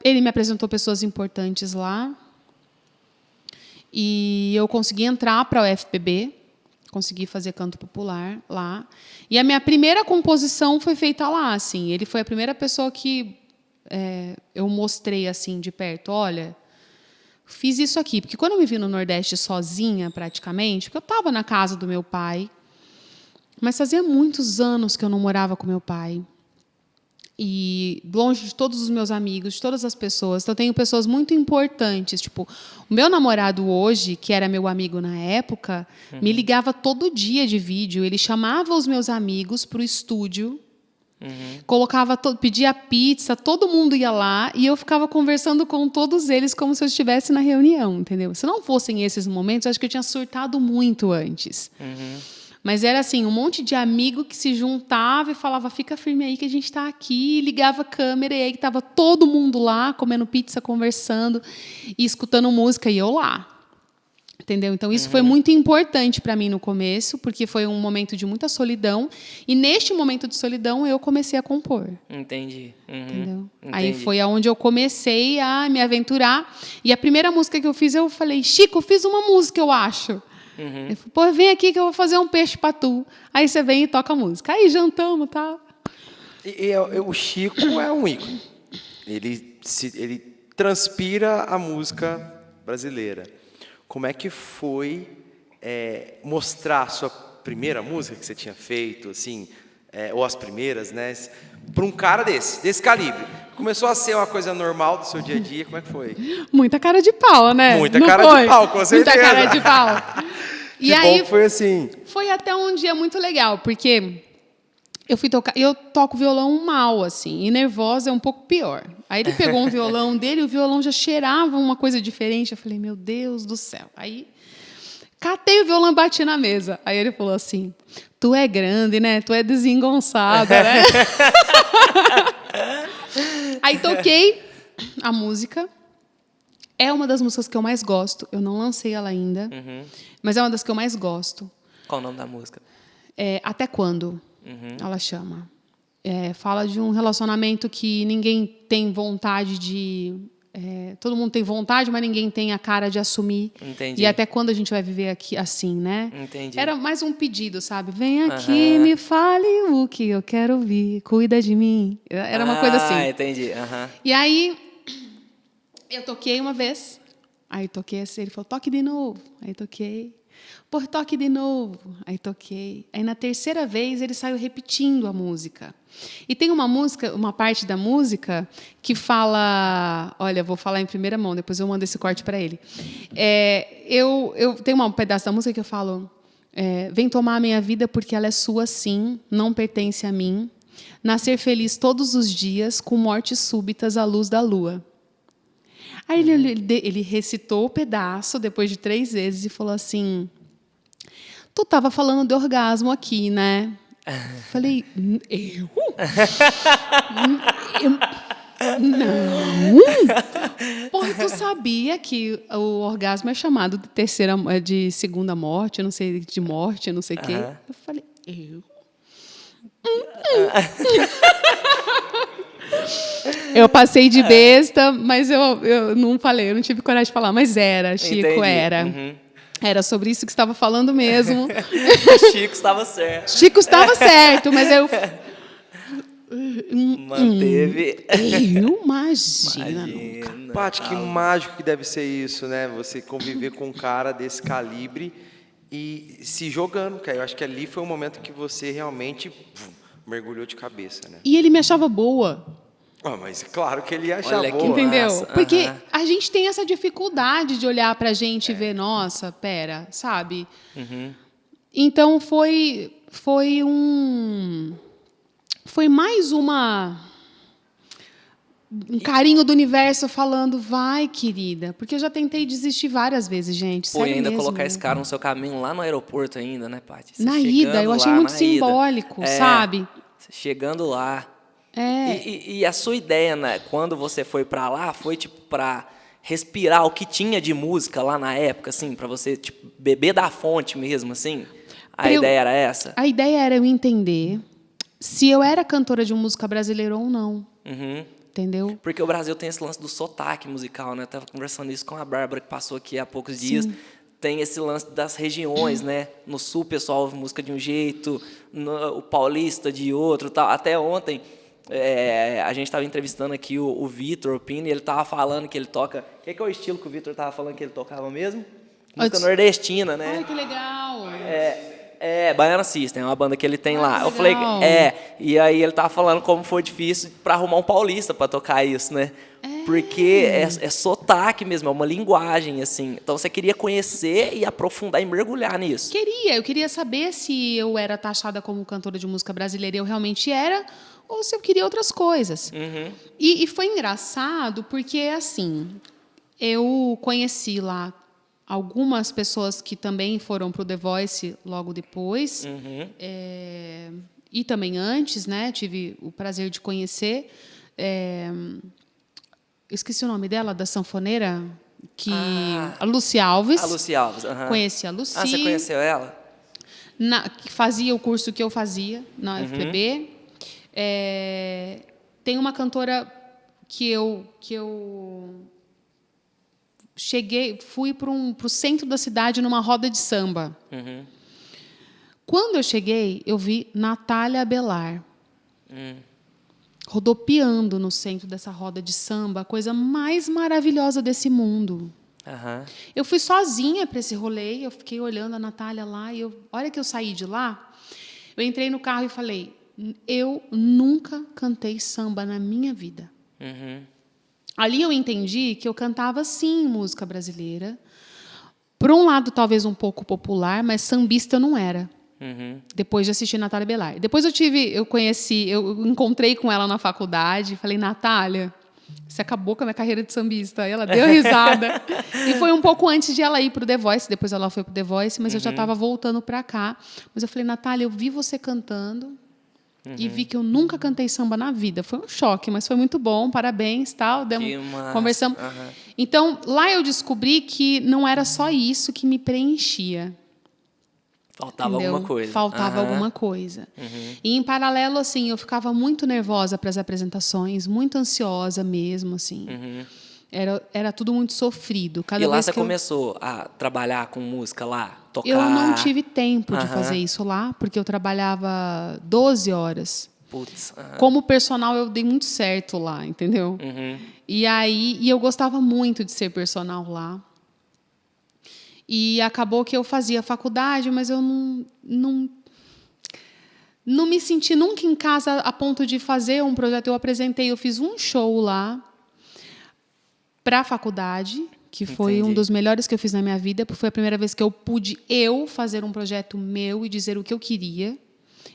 ele me apresentou pessoas importantes lá. E eu consegui entrar para a UFPB, consegui fazer canto popular lá. E a minha primeira composição foi feita lá, assim. Ele foi a primeira pessoa que eu mostrei assim de perto, olha, fiz isso aqui, porque quando eu me vi no Nordeste sozinha, praticamente, porque eu estava na casa do meu pai, mas fazia muitos anos que eu não morava com meu pai. E longe de todos os meus amigos, de todas as pessoas. Então, eu tenho pessoas muito importantes. Tipo, o meu namorado hoje, que era meu amigo na época, me ligava todo dia de vídeo. Ele chamava os meus amigos para o estúdio, colocava, pedia pizza, todo mundo ia lá e eu ficava conversando com todos eles como se eu estivesse na reunião, entendeu? Se não fossem esses momentos, eu acho que eu tinha surtado muito antes. Mas era assim, um monte de amigo que se juntava e falava, fica firme aí que a gente está aqui, e ligava a câmera, e aí estava todo mundo lá, comendo pizza, conversando e escutando música, e eu lá. Entendeu? Então, isso foi muito importante para mim no começo, porque foi um momento de muita solidão, e neste momento de solidão eu comecei a compor. Entendi. Entendeu? Entendi. Aí foi aonde eu comecei a me aventurar, e a primeira música que eu fiz, eu falei, Chico, eu fiz uma música, eu acho. Ele falou, pô, vem aqui que eu vou fazer um peixe pra tu. Aí você vem e toca a música. Aí jantamos e tal. O Chico é um ícone. Ele transpira a música brasileira. Como é que foi mostrar a sua primeira música que você tinha feito, assim, ou as primeiras, né, para um cara desse calibre? Começou a ser uma coisa normal do seu dia a dia, como é que foi? Muita cara de pau, né? Muita Não cara foi? de pau, com certeza. Muita cara de pau. E Que aí bom que foi assim. foi até um dia muito legal, porque eu fui tocar, eu toco violão mal, assim, e nervosa é um pouco pior. Aí ele pegou um violão dele, e o violão já cheirava uma coisa diferente. Eu falei, meu Deus do céu. Aí catei o violão e bati na mesa. Aí ele falou assim, tu é grande, né? Tu é desengonçada, né? Aí toquei a música. É uma das músicas que eu mais gosto. Eu não lancei ela ainda, mas é uma das que eu mais gosto. Qual o nome da música? Até Quando, ela chama. Fala de um relacionamento que ninguém tem vontade de... todo mundo tem vontade, mas ninguém tem a cara de assumir. Entendi. E até quando a gente vai viver aqui assim, né? Entendi. Era mais um pedido, sabe? Vem aqui, me fale o que eu quero ouvir. Cuida de mim. Era uma coisa assim. Ah, entendi. E aí, eu toquei uma vez. Aí toquei assim, ele falou, toque de novo. Aí toquei. Pô, toque de novo. Aí toquei. Aí na terceira vez ele saiu repetindo a música. E tem uma música, uma parte da música que fala, olha, vou falar em primeira mão, depois eu mando esse corte para ele. Eu tenho um pedaço da música que eu falo, vem tomar a minha vida porque ela é sua sim, não pertence a mim. Nascer feliz todos os dias com mortes súbitas à luz da lua. Aí ele recitou o pedaço depois de 3 vezes e falou assim: tu estava falando de orgasmo aqui, né? Falei, eu? Não. Porra, tu sabia que o orgasmo é chamado de segunda morte, não sei, de morte, não sei o quê. Eu falei, eu? Eu passei de besta, mas eu não falei, eu não tive coragem de falar, mas era, Chico, Entendi. era. Era sobre isso que estava falando mesmo. Chico estava certo. Chico estava certo, mas eu... Manteve. Eu imagina. Imagina. Paty, que mágico que deve ser isso, né? Você conviver com um cara desse calibre e se jogando, cara. Eu acho que ali foi um momento que você realmente mergulhou de cabeça, né? E ele me achava boa. Mas claro que ele ia achar Olha que boa. Entendeu? massa, Porque aham. a gente tem essa dificuldade de olhar pra gente e ver, nossa, pera, sabe? Então foi mais um carinho do universo falando, vai, querida. Porque eu já tentei desistir várias vezes, gente. Pô, e Sério ainda mesmo. colocar esse cara no seu caminho lá no aeroporto ainda, né, Paty? Você Na chegando ida, eu achei lá, muito na ida. simbólico, sabe? Você chegando lá. É. E a sua ideia, né, quando você foi pra lá, foi tipo pra respirar o que tinha de música lá na época, assim, pra você tipo, beber da fonte mesmo, assim? A ideia era essa? A ideia era eu entender se eu era cantora de música brasileira ou não. Entendeu? Porque o Brasil tem esse lance do sotaque musical, né? Eu tava conversando isso com a Bárbara, que passou aqui há poucos dias. Tem esse lance das regiões, né? No Sul, o pessoal ouve música de um jeito, o paulista de outro, tal. Até ontem, a gente estava entrevistando aqui o Vitor Pini, e ele estava falando que ele toca... O que é o estilo que o Vitor estava falando que ele tocava mesmo? Música nordestina, né? Ai, que legal. Baiana System, é uma banda que ele tem lá. que Eu falei, legal. e aí ele tava falando como foi difícil para arrumar um paulista para tocar isso, né? Porque é sotaque mesmo, é uma linguagem, assim. Então você queria conhecer e aprofundar e mergulhar nisso. Eu queria saber se eu era taxada como cantora de música brasileira, eu realmente era, ou se eu queria outras coisas. E foi engraçado porque, assim, eu conheci lá algumas pessoas que também foram para o The Voice logo depois, e também antes, né? Tive o prazer de conhecer. Eu esqueci o nome dela, da sanfoneira, a Lucy Alves. A Lucy Alves, aham. Conheci a Lucy. Ah, você conheceu ela? Que fazia o curso que eu fazia na UFPB. Tem uma cantora que eu fui para o centro da cidade numa roda de samba. Quando eu cheguei, eu vi Natália Abelar rodopiando no centro dessa roda de samba, a coisa mais maravilhosa desse mundo. Eu fui sozinha para esse rolê, eu fiquei olhando a Natália lá, e a hora que eu saí de lá, eu entrei no carro e falei, eu nunca cantei samba na minha vida. Ali eu entendi que eu cantava, sim, música brasileira. Por um lado, talvez um pouco popular, mas sambista eu não era. Depois de assistir Natália Abelar. Depois eu encontrei com ela na faculdade, falei, Natália, você acabou com a minha carreira de sambista. Aí ela deu risada. E foi um pouco antes de ela ir para o The Voice, depois ela foi para o The Voice, mas eu já estava voltando para cá. Mas eu falei, Natália, eu vi você cantando, e vi que eu nunca cantei samba na vida. Foi um choque, mas foi muito bom, parabéns, tal. Conversamos. Então, lá eu descobri que não era só isso que me preenchia. Faltava alguma coisa. Faltava alguma coisa. E, em paralelo, assim, eu ficava muito nervosa para as apresentações, muito ansiosa mesmo, assim. Era tudo muito sofrido. E lá você começou a trabalhar com música lá? Tocar? Eu não tive tempo de fazer isso lá, porque eu trabalhava 12 horas. Putz. Como personal, eu dei muito certo lá, entendeu? E eu gostava muito de ser personal lá. E acabou que eu fazia faculdade, mas eu não me senti nunca em casa a ponto de fazer um projeto. Eu fiz um show lá para a faculdade, que foi Entendi. um dos melhores que eu fiz na minha vida, porque foi a primeira vez que eu pude fazer um projeto meu e dizer o que eu queria.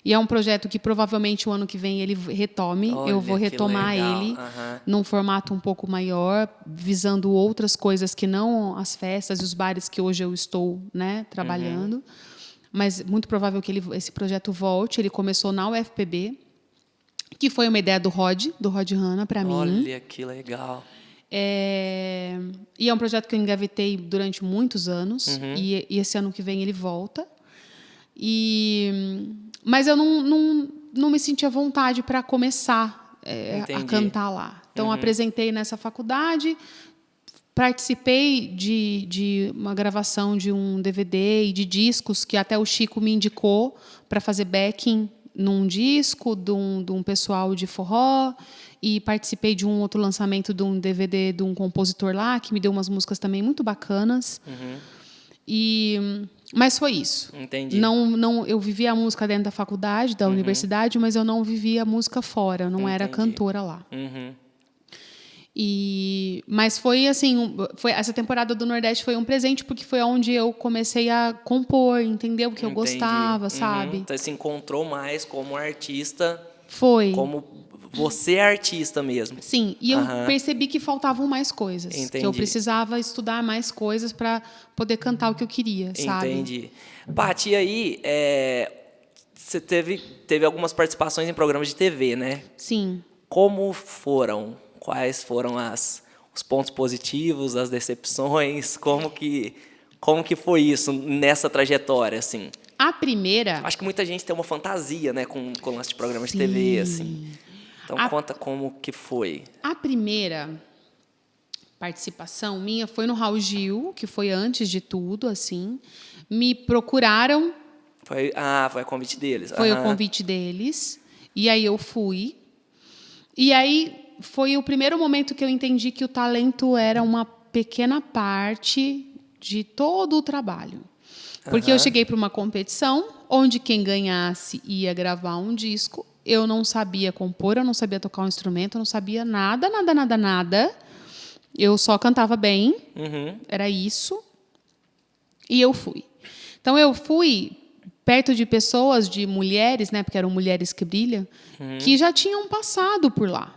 E é um projeto que provavelmente o ano que vem ele retome. Olha, eu vou que retomar legal. ele Aham. num formato um pouco maior, visando outras coisas que não as festas e os bares que hoje eu estou, né, trabalhando. Mas muito provável que esse projeto volte. Ele começou na UFPB, que foi uma ideia do Rod Hanna para mim. Olha, que legal. E é um projeto que eu engavetei durante muitos anos. E esse ano que vem ele volta. Mas eu não me sentia vontade para começar a cantar lá. Então, apresentei nessa faculdade, participei de uma gravação de um DVD e de discos que até o Chico me indicou para fazer backing num disco de um pessoal de forró, e participei de um outro lançamento de um DVD de um compositor lá que me deu umas músicas também muito bacanas. Mas foi isso. Entendi. Eu vivia a música dentro da faculdade, da universidade, mas eu não vivia a música fora. Eu não era cantora lá. Mas foi assim, essa temporada do Nordeste foi um presente, porque foi onde eu comecei a compor, entender o que eu gostava, sabe? Então, você se encontrou mais como artista. Foi. Como você é artista mesmo. Sim, e eu percebi que faltavam mais coisas. Entendi. Que eu precisava estudar mais coisas para poder cantar o que eu queria, sabe? Entendi. Paty, e aí, você teve algumas participações em programas de TV, né? Sim. Como foram? Quais foram os pontos positivos, as decepções? Como que foi isso nessa trajetória, assim? A primeira... Acho que muita gente tem uma fantasia, né, com o lance de programas de TV, assim. Então, conta como que foi. A primeira participação minha foi no Raul Gil, que foi antes de tudo, assim. Me procuraram. Foi a convite deles. Foi o convite deles. E aí eu fui. E aí foi o primeiro momento que eu entendi que o talento era uma pequena parte de todo o trabalho. Porque eu cheguei para uma competição onde quem ganhasse ia gravar um disco. Eu não sabia compor, eu não sabia tocar um instrumento, eu não sabia nada. Eu só cantava bem, era isso. E eu fui. Então, eu fui perto de pessoas, de mulheres, né, porque eram mulheres que brilham, que já tinham passado por lá,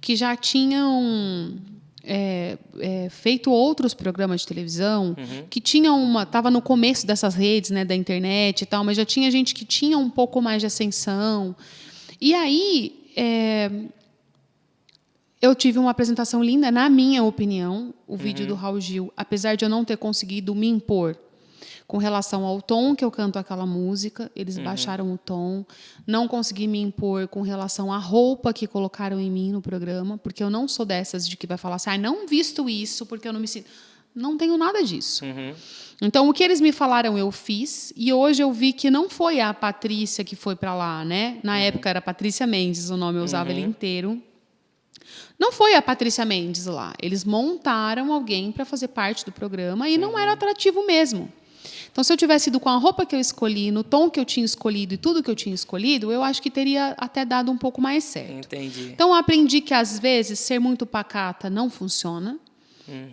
que já tinham feito outros programas de televisão, que tinham estava no começo dessas redes, né, da internet e tal, mas já tinha gente que tinha um pouco mais de ascensão. E aí, eu tive uma apresentação linda, na minha opinião, o vídeo do Raul Gil, apesar de eu não ter conseguido me impor com relação ao tom que eu canto aquela música, eles baixaram o tom, não consegui me impor com relação à roupa que colocaram em mim no programa, porque eu não sou dessas de que vai falar assim, não visto isso, porque eu não me sinto... Não tenho nada disso. Então, o que eles me falaram, eu fiz. E hoje eu vi que não foi a Patrícia que foi para lá, né? Na época era Patrícia Mendes, o nome eu usava ele inteiro. Não foi a Patrícia Mendes lá. Eles montaram alguém para fazer parte do programa e não era atrativo mesmo. Então, se eu tivesse ido com a roupa que eu escolhi, no tom que eu tinha escolhido e tudo que eu tinha escolhido, eu acho que teria até dado um pouco mais certo. Entendi. Então, eu aprendi que, às vezes, ser muito pacata não funciona.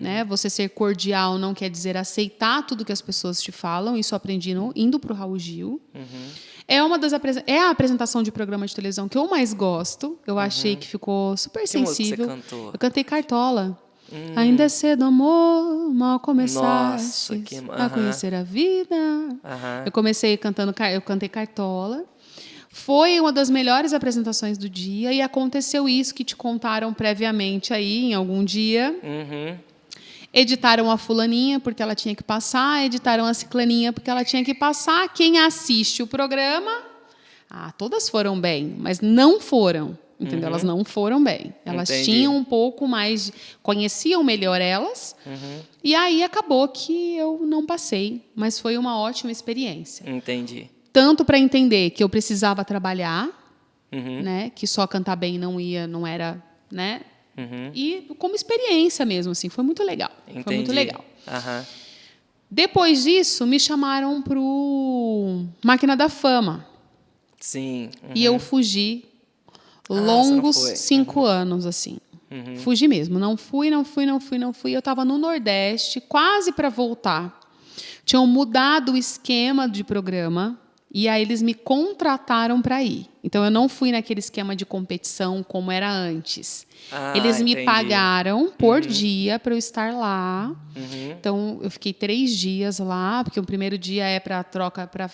Né? Você ser cordial não quer dizer aceitar tudo que as pessoas te falam. Isso eu aprendi indo para o Raul Gil. É a apresentação de programa de televisão que eu mais gosto. Eu achei que ficou super sensível. Que música você cantou? Eu cantei Cartola. Ainda é cedo, amor, mal começaste a conhecer a vida. Eu cantei Cartola. Foi uma das melhores apresentações do dia e aconteceu isso que te contaram previamente aí, em algum dia. Editaram a fulaninha porque ela tinha que passar, editaram a ciclaninha porque ela tinha que passar. Quem assiste o programa... todas foram bem, mas não foram. Entendeu? Elas não foram bem. Elas tinham um pouco mais... Conheciam melhor elas. E aí acabou que eu não passei. Mas foi uma ótima experiência. Entendi. Tanto para entender que eu precisava trabalhar, né? Que só cantar bem não era, né? E como experiência mesmo, assim, foi muito legal. Entendi. Foi muito legal. Depois disso, me chamaram pro Máquina da Fama. Sim. E eu fugi você não longos foi. 5 anos, assim. Fugi mesmo. Não fui. Eu estava no Nordeste, quase para voltar. Tinham mudado o esquema de programa e aí eles me contrataram para ir. Então, eu não fui naquele esquema de competição como era antes. Eles me Entendi. pagaram por dia para eu estar lá. Então, eu fiquei 3 dias lá, porque o primeiro dia é para troca, para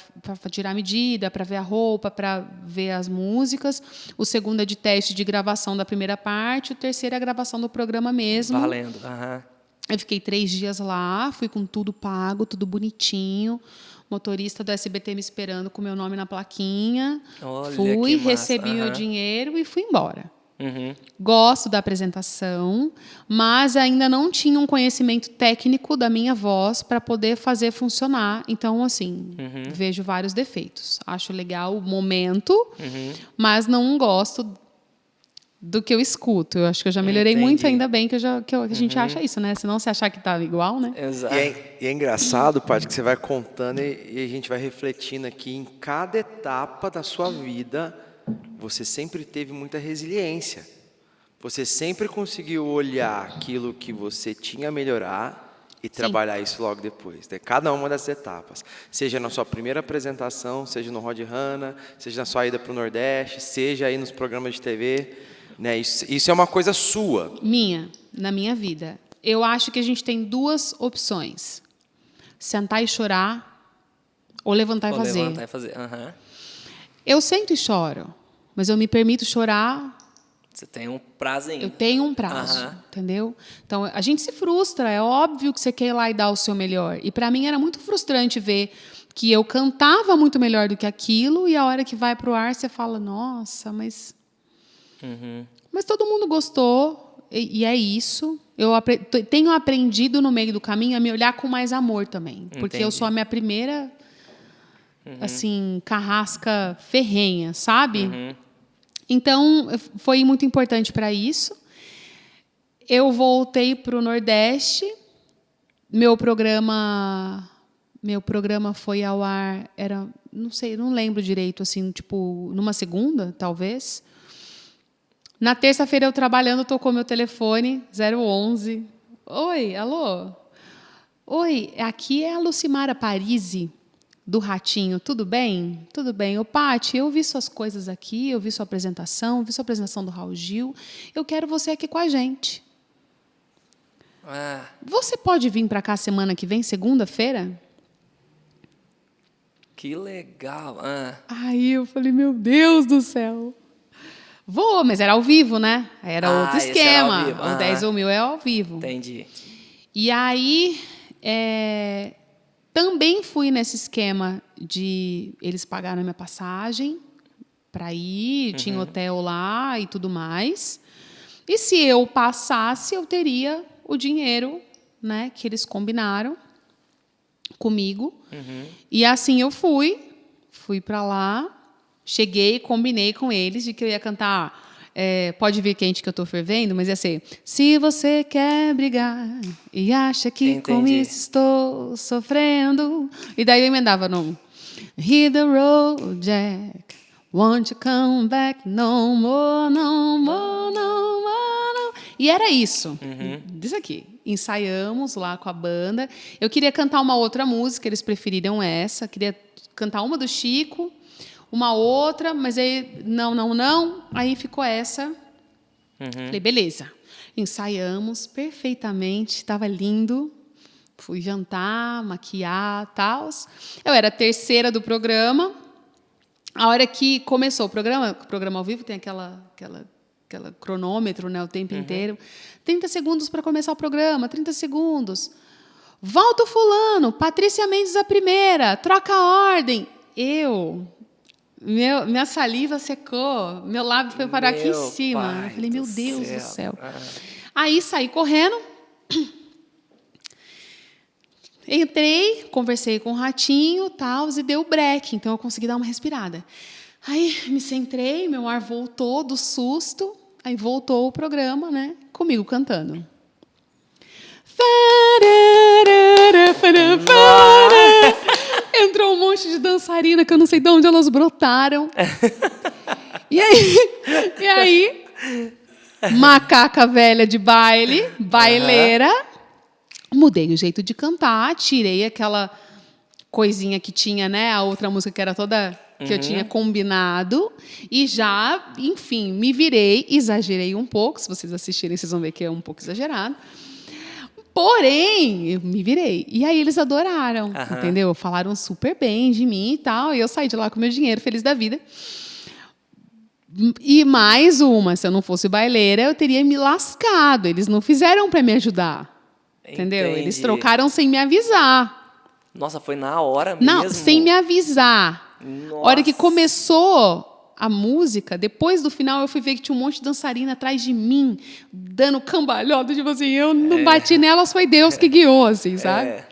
tirar a medida, para ver a roupa, para ver as músicas. O segundo é de teste de gravação da primeira parte. O terceiro é a gravação do programa mesmo. Valendo. Aham. Eu fiquei 3 dias lá, fui com tudo pago, tudo bonitinho. Motorista do SBT me esperando com meu nome na plaquinha. Olha, Fui, que massa. recebi meu Aham. dinheiro e fui embora. Uhum. Gosto da apresentação, mas ainda não tinha um conhecimento técnico da minha voz para poder fazer funcionar. Então, assim, vejo vários defeitos. Acho legal o momento, mas não gosto do que eu escuto. Eu acho que eu já melhorei muito, Entendi. ainda bem que a gente acha isso, né? Senão você achar que tá igual, né? Exato. E é engraçado, Paty, que você vai contando e a gente vai refletindo aqui em cada etapa da sua vida, você sempre teve muita resiliência. Você sempre conseguiu olhar aquilo que você tinha a melhorar e trabalhar isso logo depois. Né? Cada uma dessas etapas. Seja na sua primeira apresentação, seja no Rod Hanna, seja na sua ida para o Nordeste, seja aí nos programas de TV. Né? Isso é uma coisa sua. Na minha vida. Eu acho que a gente tem 2 opções. Sentar e chorar ou levantar e fazer. Levantar e fazer. Aham. Eu sento e choro, mas eu me permito chorar. Você tem um prazinho. Eu tenho um prazo, Aham. entendeu? Então, a gente se frustra. É óbvio que você quer ir lá e dar o seu melhor. E, para mim, era muito frustrante ver que eu cantava muito melhor do que aquilo e a hora que vai para o ar, você fala, nossa, mas... Mas todo mundo gostou e é isso. Eu tenho aprendido no meio do caminho a me olhar com mais amor também. Porque eu Entendi. sou a minha primeira, assim, carrasca ferrenha, sabe? Então, foi muito importante para isso. Eu voltei para o Nordeste. Meu programa foi ao ar, não sei, não lembro direito, assim, tipo, numa segunda, talvez. Na terça-feira, eu trabalhando, tocou meu telefone, 011. Oi, alô? Oi, aqui é a Lucimara Parisi, do Ratinho. Tudo bem? Tudo bem. Ô, Paty, eu vi suas coisas aqui, eu vi sua apresentação do Raul Gil. Eu quero você aqui com a gente. Ah, Você pode vir para cá semana que vem, segunda-feira? que legal. Ah, Aí eu falei, meu Deus do céu. Vou, mas era ao vivo, né? Era outro esse era ao esquema. vivo. O 10 ou 1000 é ao vivo. entendi. E aí, também fui nesse esquema de eles pagaram a minha passagem para ir, tinha hotel lá e tudo mais. E se eu passasse, eu teria o dinheiro, né, que eles combinaram comigo. E assim eu fui para lá, cheguei, combinei com eles de que eu ia cantar Pode Vir Quente que eu tô fervendo, mas ia ser se você quer brigar e acha que com Entendi. isso estou sofrendo. E daí eu emendava no Hit the road, Jack, won't you come back no more, no more, no more, no. E era isso. Diz aqui. Ensaiamos lá com a banda. Eu queria cantar uma outra música, eles preferiram essa. Queria cantar uma do Chico, uma outra, mas aí não. Aí ficou essa. Falei, beleza. Ensaiamos perfeitamente, estava lindo. Fui jantar, maquiar, tal. Eu era a terceira do programa. A hora que começou o programa ao vivo tem aquela cronômetro, né, o tempo inteiro. 30 segundos para começar o programa, 30 segundos. Volta o fulano, Patrícia Mendes a primeira, troca a ordem. Minha saliva secou, meu lábio foi parar aqui em Meu cima. pai Eu falei, meu do Deus do céu. céu. Aí saí correndo. Entrei, conversei com o Ratinho, tal, e deu break, então eu consegui dar uma respirada. Aí me centrei, meu ar voltou do susto, aí voltou o programa, né, comigo cantando. Entrou um monte de dançarina que eu não sei de onde elas brotaram. E aí, macaca velha de baile, baileira. Mudei o jeito de cantar, tirei aquela coisinha que tinha, né? A outra música que era toda que eu tinha combinado. E já, enfim, me virei, exagerei um pouco. Se vocês assistirem, vocês vão ver que é um pouco exagerado. Porém, eu me virei. E aí eles adoraram, entendeu? Falaram super bem de mim e tal. E eu saí de lá com meu dinheiro, feliz da vida. E mais uma, se eu não fosse baileira, eu teria me lascado. Eles não fizeram para me ajudar. Entendeu? Entendi. Eles trocaram sem me avisar. Nossa, foi na hora mesmo? Não, sem me avisar. Nossa. A hora que começou a música, depois do final, eu fui ver que tinha um monte de dançarina atrás de mim, dando cambalhota, tipo assim, eu não bati nelas, foi Deus que guiou, assim, sabe? É.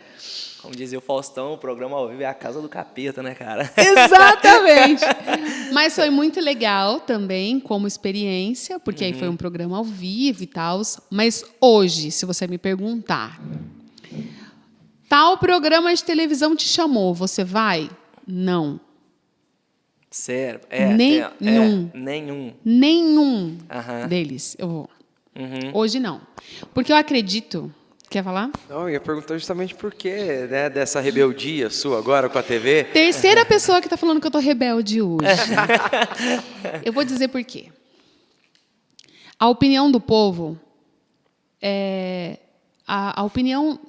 Como dizia o Faustão, o programa ao vivo é a casa do capeta, né, cara? Exatamente. Mas foi muito legal também, como experiência, porque aí foi um programa ao vivo e tal. Mas hoje, se você me perguntar, tal programa de televisão te chamou, você vai? Não. Sério? Nenhum. Nenhum. Nenhum Aham. deles eu vou. Hoje não. Porque eu acredito... Quer falar? Não, eu ia perguntar justamente por quê, né, dessa rebeldia sua agora com a TV. Terceira pessoa que está falando que eu tô rebelde hoje. Eu vou dizer por quê. A opinião do povo é... A opinião...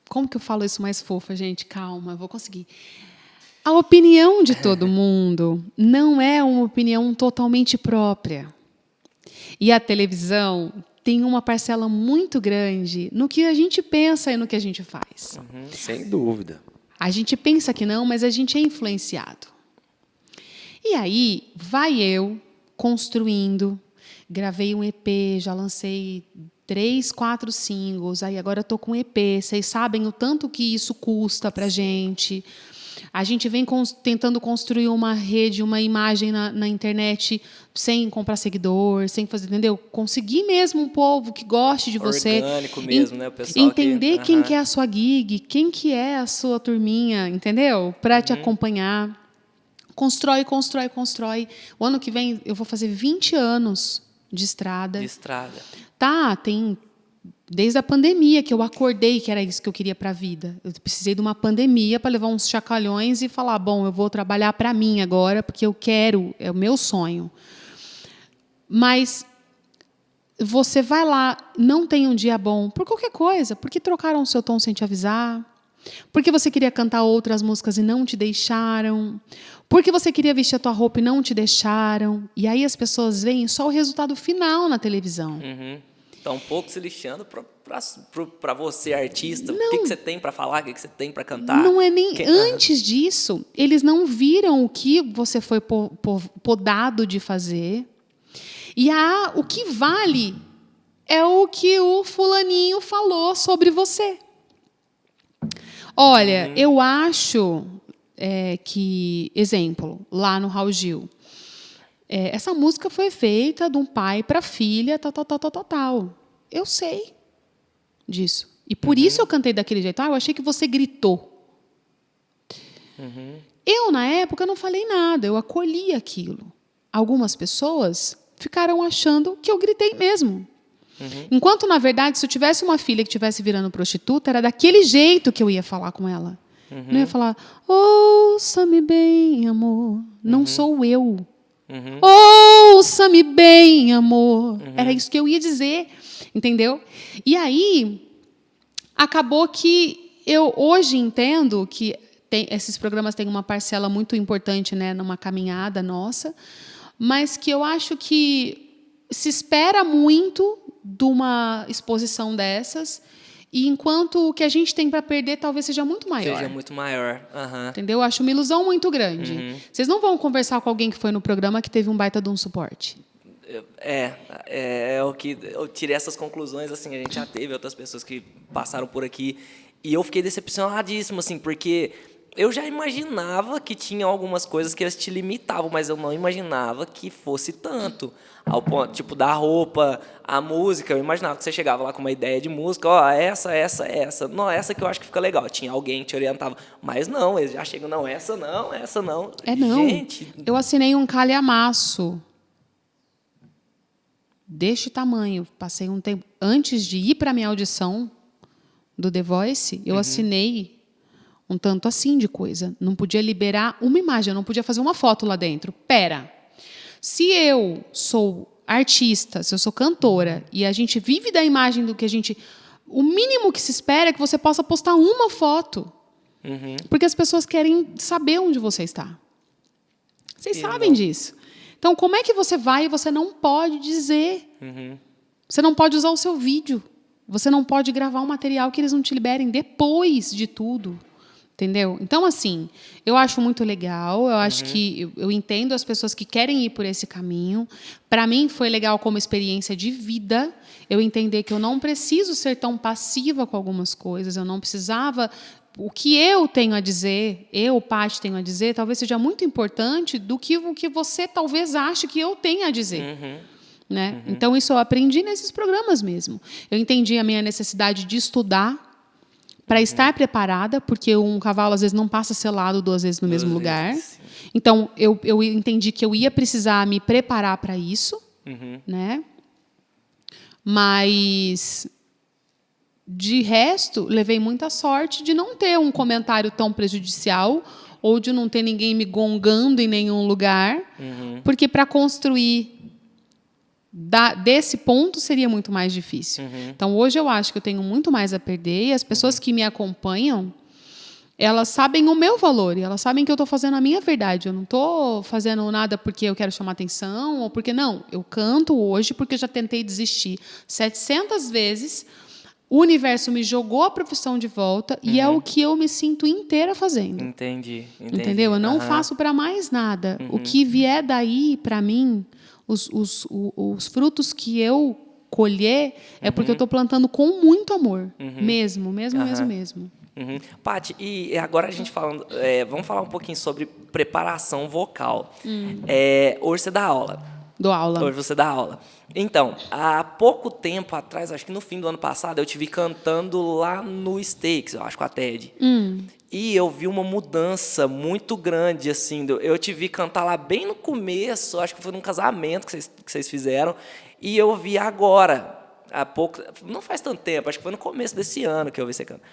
Como que eu falo isso mais fofa, gente? Calma, eu vou conseguir. A opinião de todo mundo não é uma opinião totalmente própria. E a televisão tem uma parcela muito grande no que a gente pensa e no que a gente faz. Sem dúvida. A gente pensa que não, mas a gente é influenciado. E aí, vai eu construindo, gravei um EP, já lancei 3, 4 singles, aí agora estou com EP, vocês sabem o tanto que isso custa para a gente. A gente vem tentando construir uma rede, uma imagem na internet sem comprar seguidor, sem fazer, entendeu? Conseguir mesmo um povo que goste de você. Orgânico mesmo, né? O pessoal entender que... quem que é a sua gig, quem que é a sua turminha, entendeu? Para te acompanhar. Constrói. O ano que vem eu vou fazer 20 anos de estrada. De estrada. Tá, tem... Desde a pandemia que eu acordei que era isso que eu queria para a vida. Eu precisei de uma pandemia para levar uns chacalhões e falar, bom, eu vou trabalhar para mim agora, porque eu quero, é o meu sonho. Mas você vai lá, não tem um dia bom, por qualquer coisa, porque trocaram o seu tom sem te avisar, porque você queria cantar outras músicas e não te deixaram, porque você queria vestir a tua roupa e não te deixaram. E aí as pessoas veem só o resultado final na televisão. Tá um pouco se lixando para você, artista. O que você tem para falar, o que você tem para cantar. Não é nem antes disso. Eles não viram o que você foi podado de fazer. E o que vale é o que o fulaninho falou sobre você. Olha, eu acho que... Exemplo, lá no Raul Gil. Essa música foi feita de um pai para a filha, tal. Eu sei disso. E por isso eu cantei daquele jeito. Eu achei que você gritou. Eu, na época, não falei nada. Eu acolhi aquilo. Algumas pessoas ficaram achando que eu gritei mesmo. Enquanto, na verdade, se eu tivesse uma filha que estivesse virando prostituta, era daquele jeito que eu ia falar com ela. Não ia falar, ouça-me bem, amor. Não sou eu. Ouça-me bem, amor. Era isso que eu ia dizer, entendeu? E aí, acabou que eu hoje entendo que esses programas têm uma parcela muito importante, né, numa caminhada nossa, mas que eu acho que se espera muito de uma exposição dessas, e enquanto o que a gente tem para perder talvez seja muito maior. Seja muito maior. Entendeu? Eu acho uma ilusão muito grande. Vocês não vão conversar com alguém que foi no programa que teve um baita de um suporte. É o que eu tirei essas conclusões, assim, a gente já teve outras pessoas que passaram por aqui, e eu fiquei decepcionadíssimo, assim, porque eu já imaginava que tinha algumas coisas que eles te limitavam, mas eu não imaginava que fosse tanto. Ao ponto, tipo, da roupa, a música, eu imaginava que você chegava lá com uma ideia de música, ó, essa. Não, essa que eu acho que fica legal. Tinha alguém que te orientava. Mas não, eles já chegam, não, essa não. Não. Gente. Eu assinei um calhamaço deste tamanho. Passei um tempo. Antes de ir para minha audição do The Voice, eu assinei um tanto assim de coisa. Não podia liberar uma imagem, eu não podia fazer uma foto lá dentro. Pera. Se eu sou artista, se eu sou cantora, e a gente vive da imagem do que a gente... O mínimo que se espera é que você possa postar uma foto. Porque as pessoas querem saber onde você está. Vocês sabem disso. Então, como é que você vai e você não pode dizer? Você não pode usar o seu vídeo. Você não pode gravar um material que eles não te liberem depois de tudo. Entendeu? Então, assim, eu acho muito legal. Eu acho que eu entendo as pessoas que querem ir por esse caminho. Para mim, foi legal como experiência de vida. Eu entender que eu não preciso ser tão passiva com algumas coisas. Eu não precisava... O que eu tenho a dizer, eu, Paty, tenho a dizer, talvez seja muito importante do que o que você talvez ache que eu tenho a dizer. Né? Então, isso eu aprendi nesses programas mesmo. Eu entendi a minha necessidade de estudar para estar preparada, porque um cavalo, às vezes, não passa selado 2 vezes no mesmo lugar. Então, eu entendi que eu ia precisar me preparar para isso. Né? Mas, de resto, levei muita sorte de não ter um comentário tão prejudicial ou de não ter ninguém me gongando em nenhum lugar, porque para construir desse ponto seria muito mais difícil. Então, hoje eu acho que eu tenho muito mais a perder e as pessoas que me acompanham, elas sabem o meu valor e elas sabem que eu estou fazendo a minha verdade. Eu não estou fazendo nada porque eu quero chamar atenção ou porque... Não, eu canto hoje porque eu já tentei desistir 700 vezes. O universo me jogou a profissão de volta e é o que eu me sinto inteira fazendo. Entendi. Entendeu? Eu não faço para mais nada. O que vier daí, para mim... Os frutos que eu colher é porque eu estou plantando com muito amor. Mesmo. Paty, e agora a gente falando... vamos falar um pouquinho sobre preparação vocal. Hoje você dá aula. Dou aula. Hoje você dá aula. Então, há pouco tempo atrás, acho que no fim do ano passado, eu te vi cantando lá no Stakes, eu acho, com a TED. E eu vi uma mudança muito grande, assim. Eu te vi cantar lá bem no começo, acho que foi num casamento que vocês fizeram. E eu vi agora, há pouco... Não faz tanto tempo, acho que foi no começo desse ano que eu vi você cantar.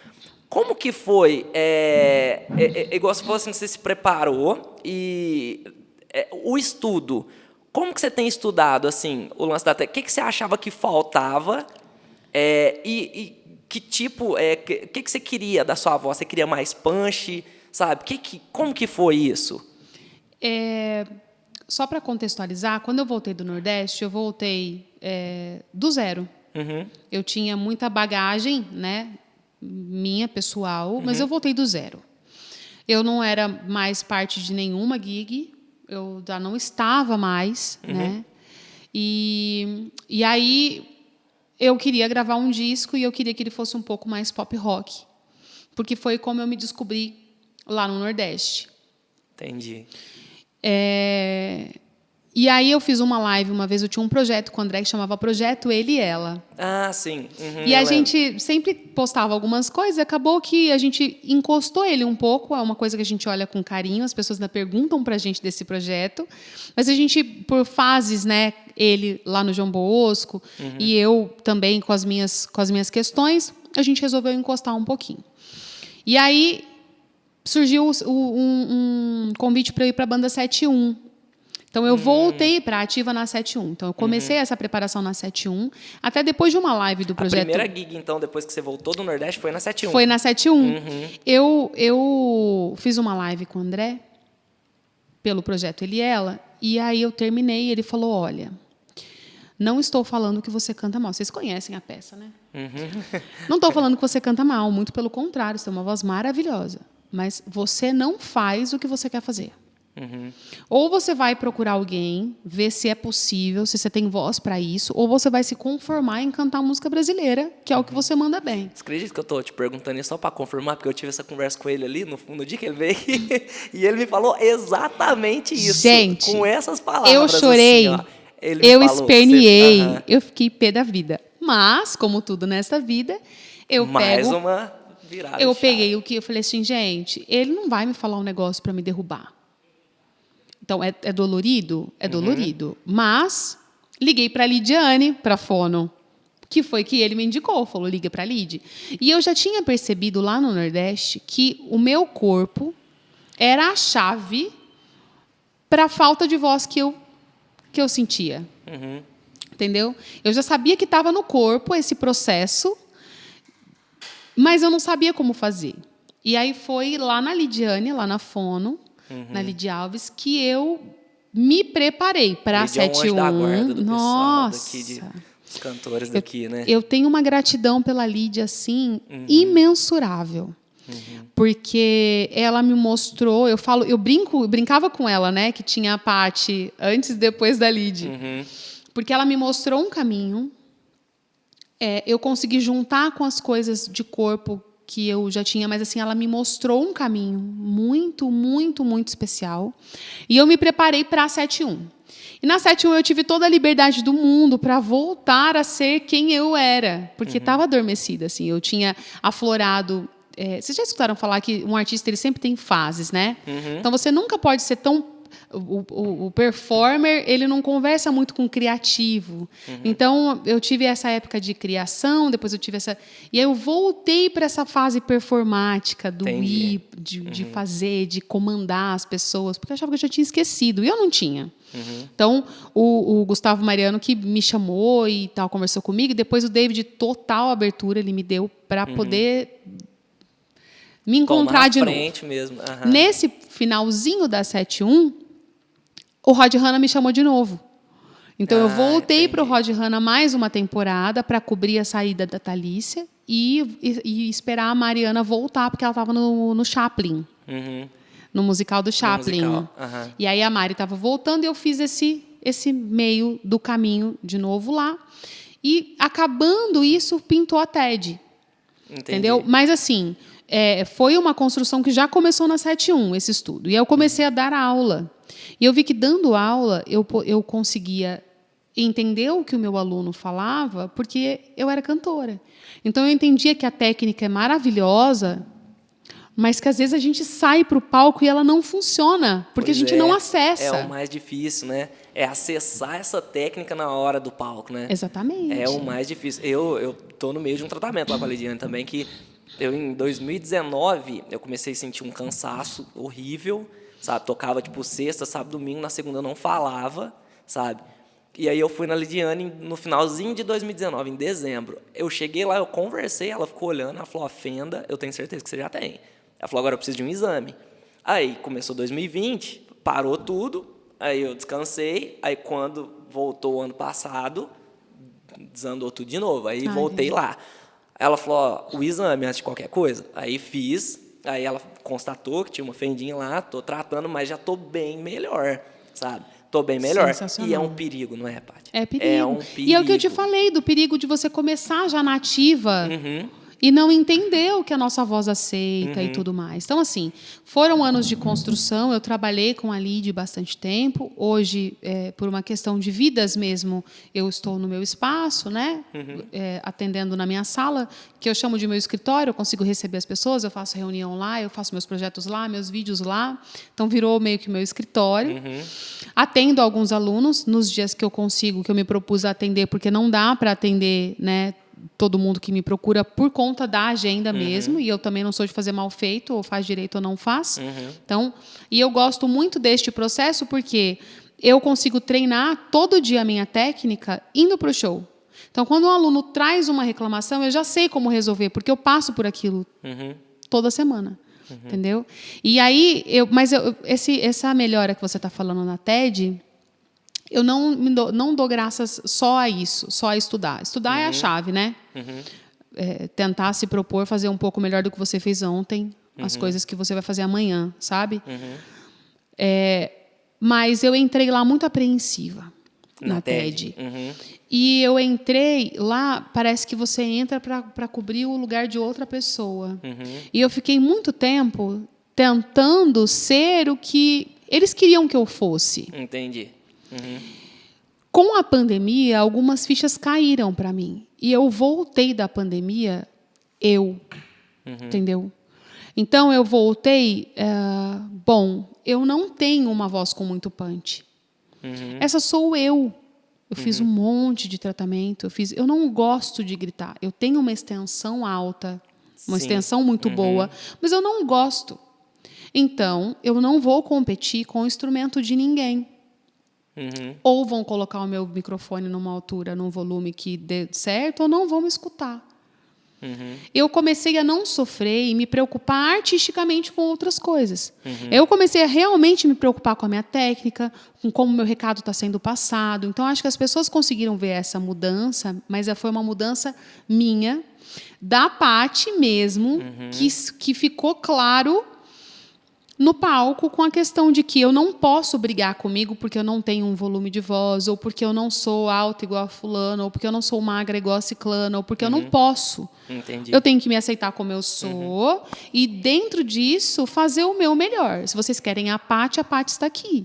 Como que foi? Igual você falou assim, você se preparou e... o estudo... Como que você tem estudado, assim, o lance da técnica? O que você achava que faltava? E que tipo... que você queria da sua voz? Você queria mais punch? Sabe? Como que foi isso? Só para contextualizar, quando eu voltei do Nordeste, eu voltei do zero. Eu tinha muita bagagem, né, minha, pessoal, mas eu voltei do zero. Eu não era mais parte de nenhuma gig, eu já não estava mais, né? E aí eu queria gravar um disco e eu queria que ele fosse um pouco mais pop rock, porque foi como eu me descobri lá no Nordeste. Entendi. E aí eu fiz uma live uma vez, eu tinha um projeto com o André que chamava Projeto Ele e Ela. Ah, sim. E a gente sempre postava algumas coisas, acabou que a gente encostou ele um pouco, é uma coisa que a gente olha com carinho, as pessoas ainda perguntam pra gente desse projeto, mas a gente, por fases, né, ele lá no João Bosco, e eu também com as minhas questões, a gente resolveu encostar um pouquinho. E aí surgiu um convite para eu ir para a banda 71. Então, eu voltei para a ativa na 71. Então, eu comecei essa preparação na 71, até depois de uma live do projeto. A primeira gig, então, depois que você voltou do Nordeste, foi na 71? Foi na 71. Eu fiz uma live com o André, pelo projeto Ele e Ela, e aí eu terminei e ele falou, olha, não estou falando que você canta mal. Vocês conhecem a peça, né? Não estou falando que você canta mal, muito pelo contrário, você tem uma voz maravilhosa. Mas você não faz o que você quer fazer. Ou você vai procurar alguém, ver se é possível, se você tem voz para isso, ou você vai se conformar em cantar música brasileira, que é o que você manda bem. Você acredita que eu tô te perguntando isso só para confirmar? Porque eu tive essa conversa com ele ali no dia que ele veio e ele me falou exatamente isso. Gente, com essas palavras. eu chorei, assim, ó. Ele me eu falou, esperneei, Aham. eu fiquei pé da vida. Mas, como tudo nessa vida, eu Mais pego... uma virada Eu de chave. peguei o que eu falei assim, gente, ele não vai me falar um negócio para me derrubar. Então, é dolorido? É dolorido. Mas, liguei para a Lidiane, para a Fono, que foi que ele me indicou, falou, liga para a Lid. E eu já tinha percebido lá no Nordeste que o meu corpo era a chave para a falta de voz que eu sentia. Entendeu? Eu já sabia que estava no corpo esse processo, mas eu não sabia como fazer. E aí foi lá na Lidiane, lá na Fono, na Lid Alves, que eu me preparei para a Lídia é um anjo da guarda 71. do pessoal Nossa! daqui, dos cantores daqui, né? Eu tenho uma gratidão pela Lídia, assim, imensurável. Porque ela me mostrou, eu brincava com ela, né? Que tinha a parte antes e depois da Lid. Porque ela me mostrou um caminho. Eu consegui juntar com as coisas de corpo que eu já tinha, mas assim, ela me mostrou um caminho muito, muito, muito especial. E eu me preparei para a 71. E na 71 eu tive toda a liberdade do mundo para voltar a ser quem eu era, porque estava adormecida, assim. Eu tinha aflorado. Vocês já escutaram falar que um artista ele sempre tem fases, né? Então você nunca pode ser tão o performer, ele não conversa muito com o criativo. Então, eu tive essa época de criação, depois eu tive essa... E aí eu voltei para essa fase performática, do ir, de fazer, de comandar as pessoas, porque eu achava que eu já tinha esquecido, e eu não tinha. Então, o Gustavo Mariano, que me chamou e tal, conversou comigo, e depois o David, total abertura, ele me deu para poder me encontrar de novo. Mesmo. Nesse finalzinho da 71, o Rod Hanna me chamou de novo. Então, eu voltei para o Rod Hanna mais uma temporada para cobrir a saída da Thalícia e esperar a Mariana voltar, porque ela estava no Chaplin, no musical do Chaplin. E aí a Mari estava voltando e eu fiz esse meio do caminho de novo lá. E, acabando isso, pintou a TED. Entendeu? Mas, assim... foi uma construção que já começou na 71, esse estudo. E eu comecei a dar aula. E eu vi que, dando aula, eu conseguia entender o que o meu aluno falava, porque eu era cantora. Então, eu entendia que a técnica é maravilhosa, mas que, às vezes, a gente sai para o palco e ela não funciona, porque a gente não acessa. É o mais difícil, né? É acessar essa técnica na hora do palco, né? Exatamente. É o mais difícil. Eu tô no meio de um tratamento lá com a Lidiane também, que... em 2019, eu comecei a sentir um cansaço horrível, sabe? Tocava, tipo, sexta, sábado, domingo, na segunda eu não falava, sabe? E aí eu fui na Lidiane no finalzinho de 2019, em dezembro. Eu cheguei lá, eu conversei, ela ficou olhando, ela falou, fenda, eu tenho certeza que você já tem. Ela falou, agora eu preciso de um exame. Aí começou 2020, parou tudo, aí eu descansei, aí quando voltou o ano passado, desandou tudo de novo, aí voltei lá. Ela falou, ó, o exame antes de qualquer coisa. Aí fiz, aí ela constatou que tinha uma fendinha lá, tô tratando, mas já tô bem melhor, sabe? Tô bem melhor. E é um perigo, não é, Paty? É perigo. É um perigo. E é o que eu te falei, do perigo de você começar já na ativa e não entender o que a nossa voz aceita e tudo mais. Então, assim, foram anos de construção, eu trabalhei com a Lid bastante tempo. Hoje, por uma questão de vidas mesmo, eu estou no meu espaço, né? Atendendo na minha sala, que eu chamo de meu escritório, eu consigo receber as pessoas, eu faço reunião lá, eu faço meus projetos lá, meus vídeos lá. Então, virou meio que meu escritório. Atendo alguns alunos nos dias que eu consigo, que eu me propus a atender, porque não dá para atender, né, todo mundo que me procura por conta da agenda mesmo, e eu também não sou de fazer mal feito, ou faz direito ou não faz. Então, e eu gosto muito deste processo porque eu consigo treinar todo dia a minha técnica indo para o show. Então, quando um aluno traz uma reclamação, eu já sei como resolver, porque eu passo por aquilo toda semana. Entendeu? E aí, essa melhora que você está falando na TED, eu não dou graças só a isso, só a estudar. Estudar é a chave, né? Tentar se propor fazer um pouco melhor do que você fez ontem, as coisas que você vai fazer amanhã, sabe? Mas eu entrei lá muito apreensiva, na TED. E eu entrei lá, parece que você entra para cobrir o lugar de outra pessoa. E eu fiquei muito tempo tentando ser o que eles queriam que eu fosse. Entendi. Com a pandemia, algumas fichas caíram para mim. E eu voltei da pandemia, entendeu? Então, eu voltei... bom, eu não tenho uma voz com muito punch. Essa sou eu. Eu fiz um monte de tratamento. Eu não gosto de gritar. Eu tenho uma extensão alta, uma extensão muito boa, mas eu não gosto. Então, eu não vou competir com o instrumento de ninguém. Ou vão colocar o meu microfone numa altura, num volume que dê certo, ou não vão me escutar. Eu comecei a não sofrer e me preocupar artisticamente com outras coisas. Eu comecei a realmente me preocupar com a minha técnica, com como o meu recado está sendo passado. Então, acho que as pessoas conseguiram ver essa mudança, mas foi uma mudança minha, da Paty mesmo, que ficou claro no palco, com a questão de que eu não posso brigar comigo porque eu não tenho um volume de voz, ou porque eu não sou alta igual a fulano, ou porque eu não sou magra igual a ciclana, ou porque eu não posso. Entendi. Eu tenho que me aceitar como eu sou e, dentro disso, fazer o meu melhor. Se vocês querem a Paty está aqui.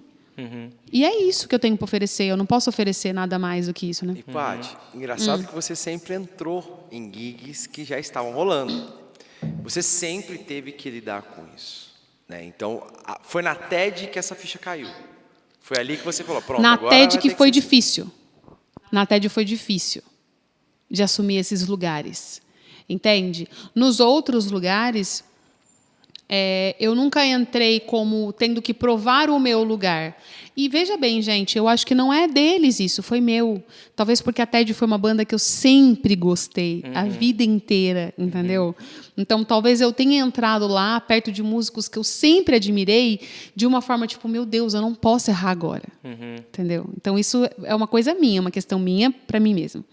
E é isso que eu tenho para oferecer. Eu não posso oferecer nada mais do que isso, né? E, Paty, engraçado que você sempre entrou em gigs que já estavam rolando. Você sempre teve que lidar com isso. Né? Então, foi na TED que essa ficha caiu. Foi ali que você falou, pronto, na agora TED que foi ser difícil. Na TED foi difícil de assumir esses lugares. Entende? Nos outros lugares, eu nunca entrei como tendo que provar o meu lugar. E veja bem, gente, eu acho que não é deles isso, foi meu. Talvez porque a TED foi uma banda que eu sempre gostei, a vida inteira, entendeu? Então, talvez eu tenha entrado lá, perto de músicos que eu sempre admirei, de uma forma tipo, meu Deus, eu não posso errar agora. Entendeu? Então, isso é uma coisa minha, uma questão minha para mim mesma.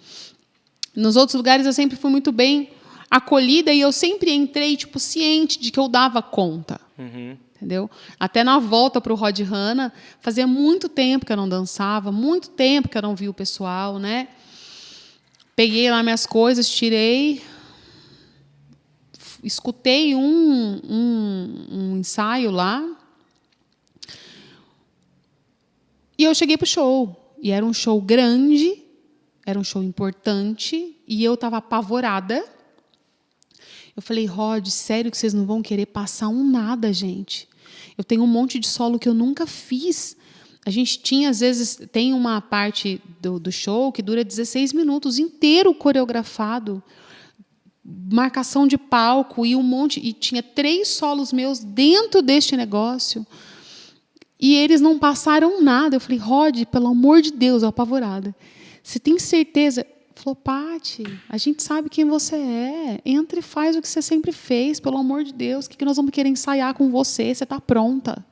Nos outros lugares, eu sempre fui muito bem acolhida e eu sempre entrei tipo, ciente de que eu dava conta. Entendeu? Até na volta para o Rod Hanna, fazia muito tempo que eu não dançava, muito tempo que eu não via o pessoal, né? Peguei lá minhas coisas, tirei, escutei um ensaio lá e eu cheguei para o show. E era um show grande, era um show importante e eu estava apavorada. Eu falei, Rod, sério que vocês não vão querer passar um nada, gente? Eu tenho um monte de solo que eu nunca fiz. A gente tinha, às vezes, tem uma parte do show que dura 16 minutos, inteiro coreografado, marcação de palco e um monte. E tinha 3 solos meus dentro deste negócio. E eles não passaram nada. Eu falei, Rod, pelo amor de Deus, eu apavorada. Você tem certeza? Falou, Paty, a gente sabe quem você é. Entra e faz o que você sempre fez, pelo amor de Deus. O que nós vamos querer ensaiar com você? Você está pronta.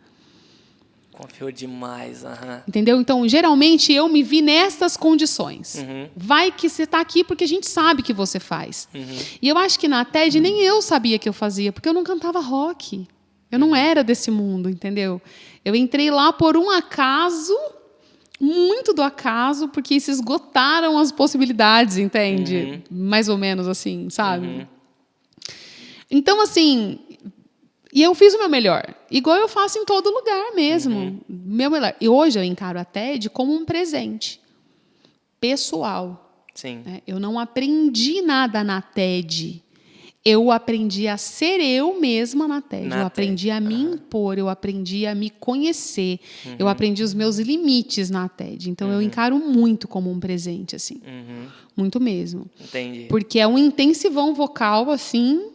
Confiou demais. Entendeu? Então, geralmente, eu me vi nessas condições. Vai que você está aqui porque a gente sabe que você faz. E eu acho que na TED nem eu sabia que eu fazia, porque eu não cantava rock. Eu não era desse mundo, entendeu? Eu entrei lá por um acaso... muito do acaso, porque se esgotaram as possibilidades, entende? Mais ou menos assim, sabe? Então, assim... E eu fiz o meu melhor. Igual eu faço em todo lugar mesmo. Meu melhor. E hoje eu encaro a TED como um presente pessoal. Sim. Né? Eu não aprendi nada na TED. Eu aprendi a ser eu mesma na TED. Eu aprendi a me impor, eu aprendi a me conhecer. Eu aprendi os meus limites na TED. Então, eu encaro muito como um presente, assim. Muito mesmo. Entendi. Porque é um intensivão vocal, assim,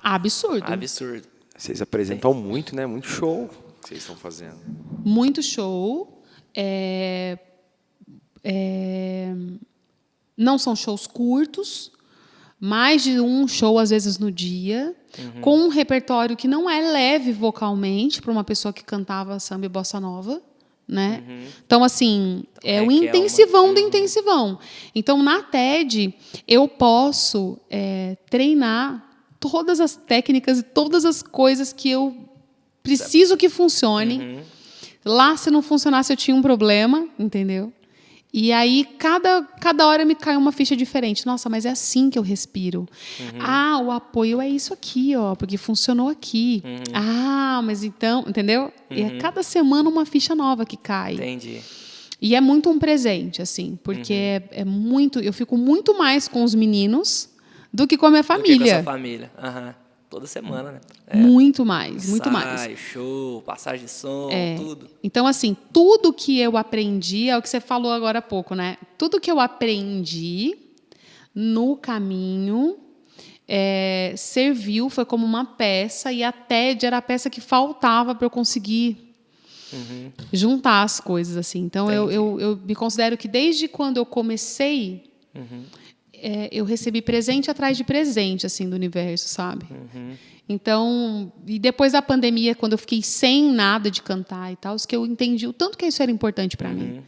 absurdo. Absurdo. Vocês apresentam muito, né? Muito show que vocês estão fazendo. Muito show. Não são shows curtos. Mais de um show, às vezes, no dia, com um repertório que não é leve vocalmente para uma pessoa que cantava samba e bossa nova. Né? Então, assim, é o intensivão do intensivão. Então, na TED, eu posso treinar todas as técnicas e todas as coisas que eu preciso que funcione. Lá, se não funcionasse, eu tinha um problema, entendeu? E aí, cada hora me cai uma ficha diferente. Nossa, mas é assim que eu respiro. Ah, o apoio é isso aqui, ó, porque funcionou aqui. Ah, mas então, entendeu? E é cada semana uma ficha nova que cai. Entendi. E é muito um presente, assim, porque é muito. Eu fico muito mais com os meninos do que com a minha Do que com a família. sua família. Toda semana, né? Muito mais, muito mais. Ensaio, show, passagem de som, tudo. Então, assim, tudo que eu aprendi é o que você falou agora há pouco, né? Tudo que eu aprendi no caminho serviu, foi como uma peça, e a TED era a peça que faltava para eu conseguir juntar as coisas, assim. Então, eu me considero que desde quando eu comecei, eu recebi presente atrás de presente, assim, do universo, sabe? Então, e depois da pandemia, quando eu fiquei sem nada de cantar e tal, que eu entendi o tanto que isso era importante para mim.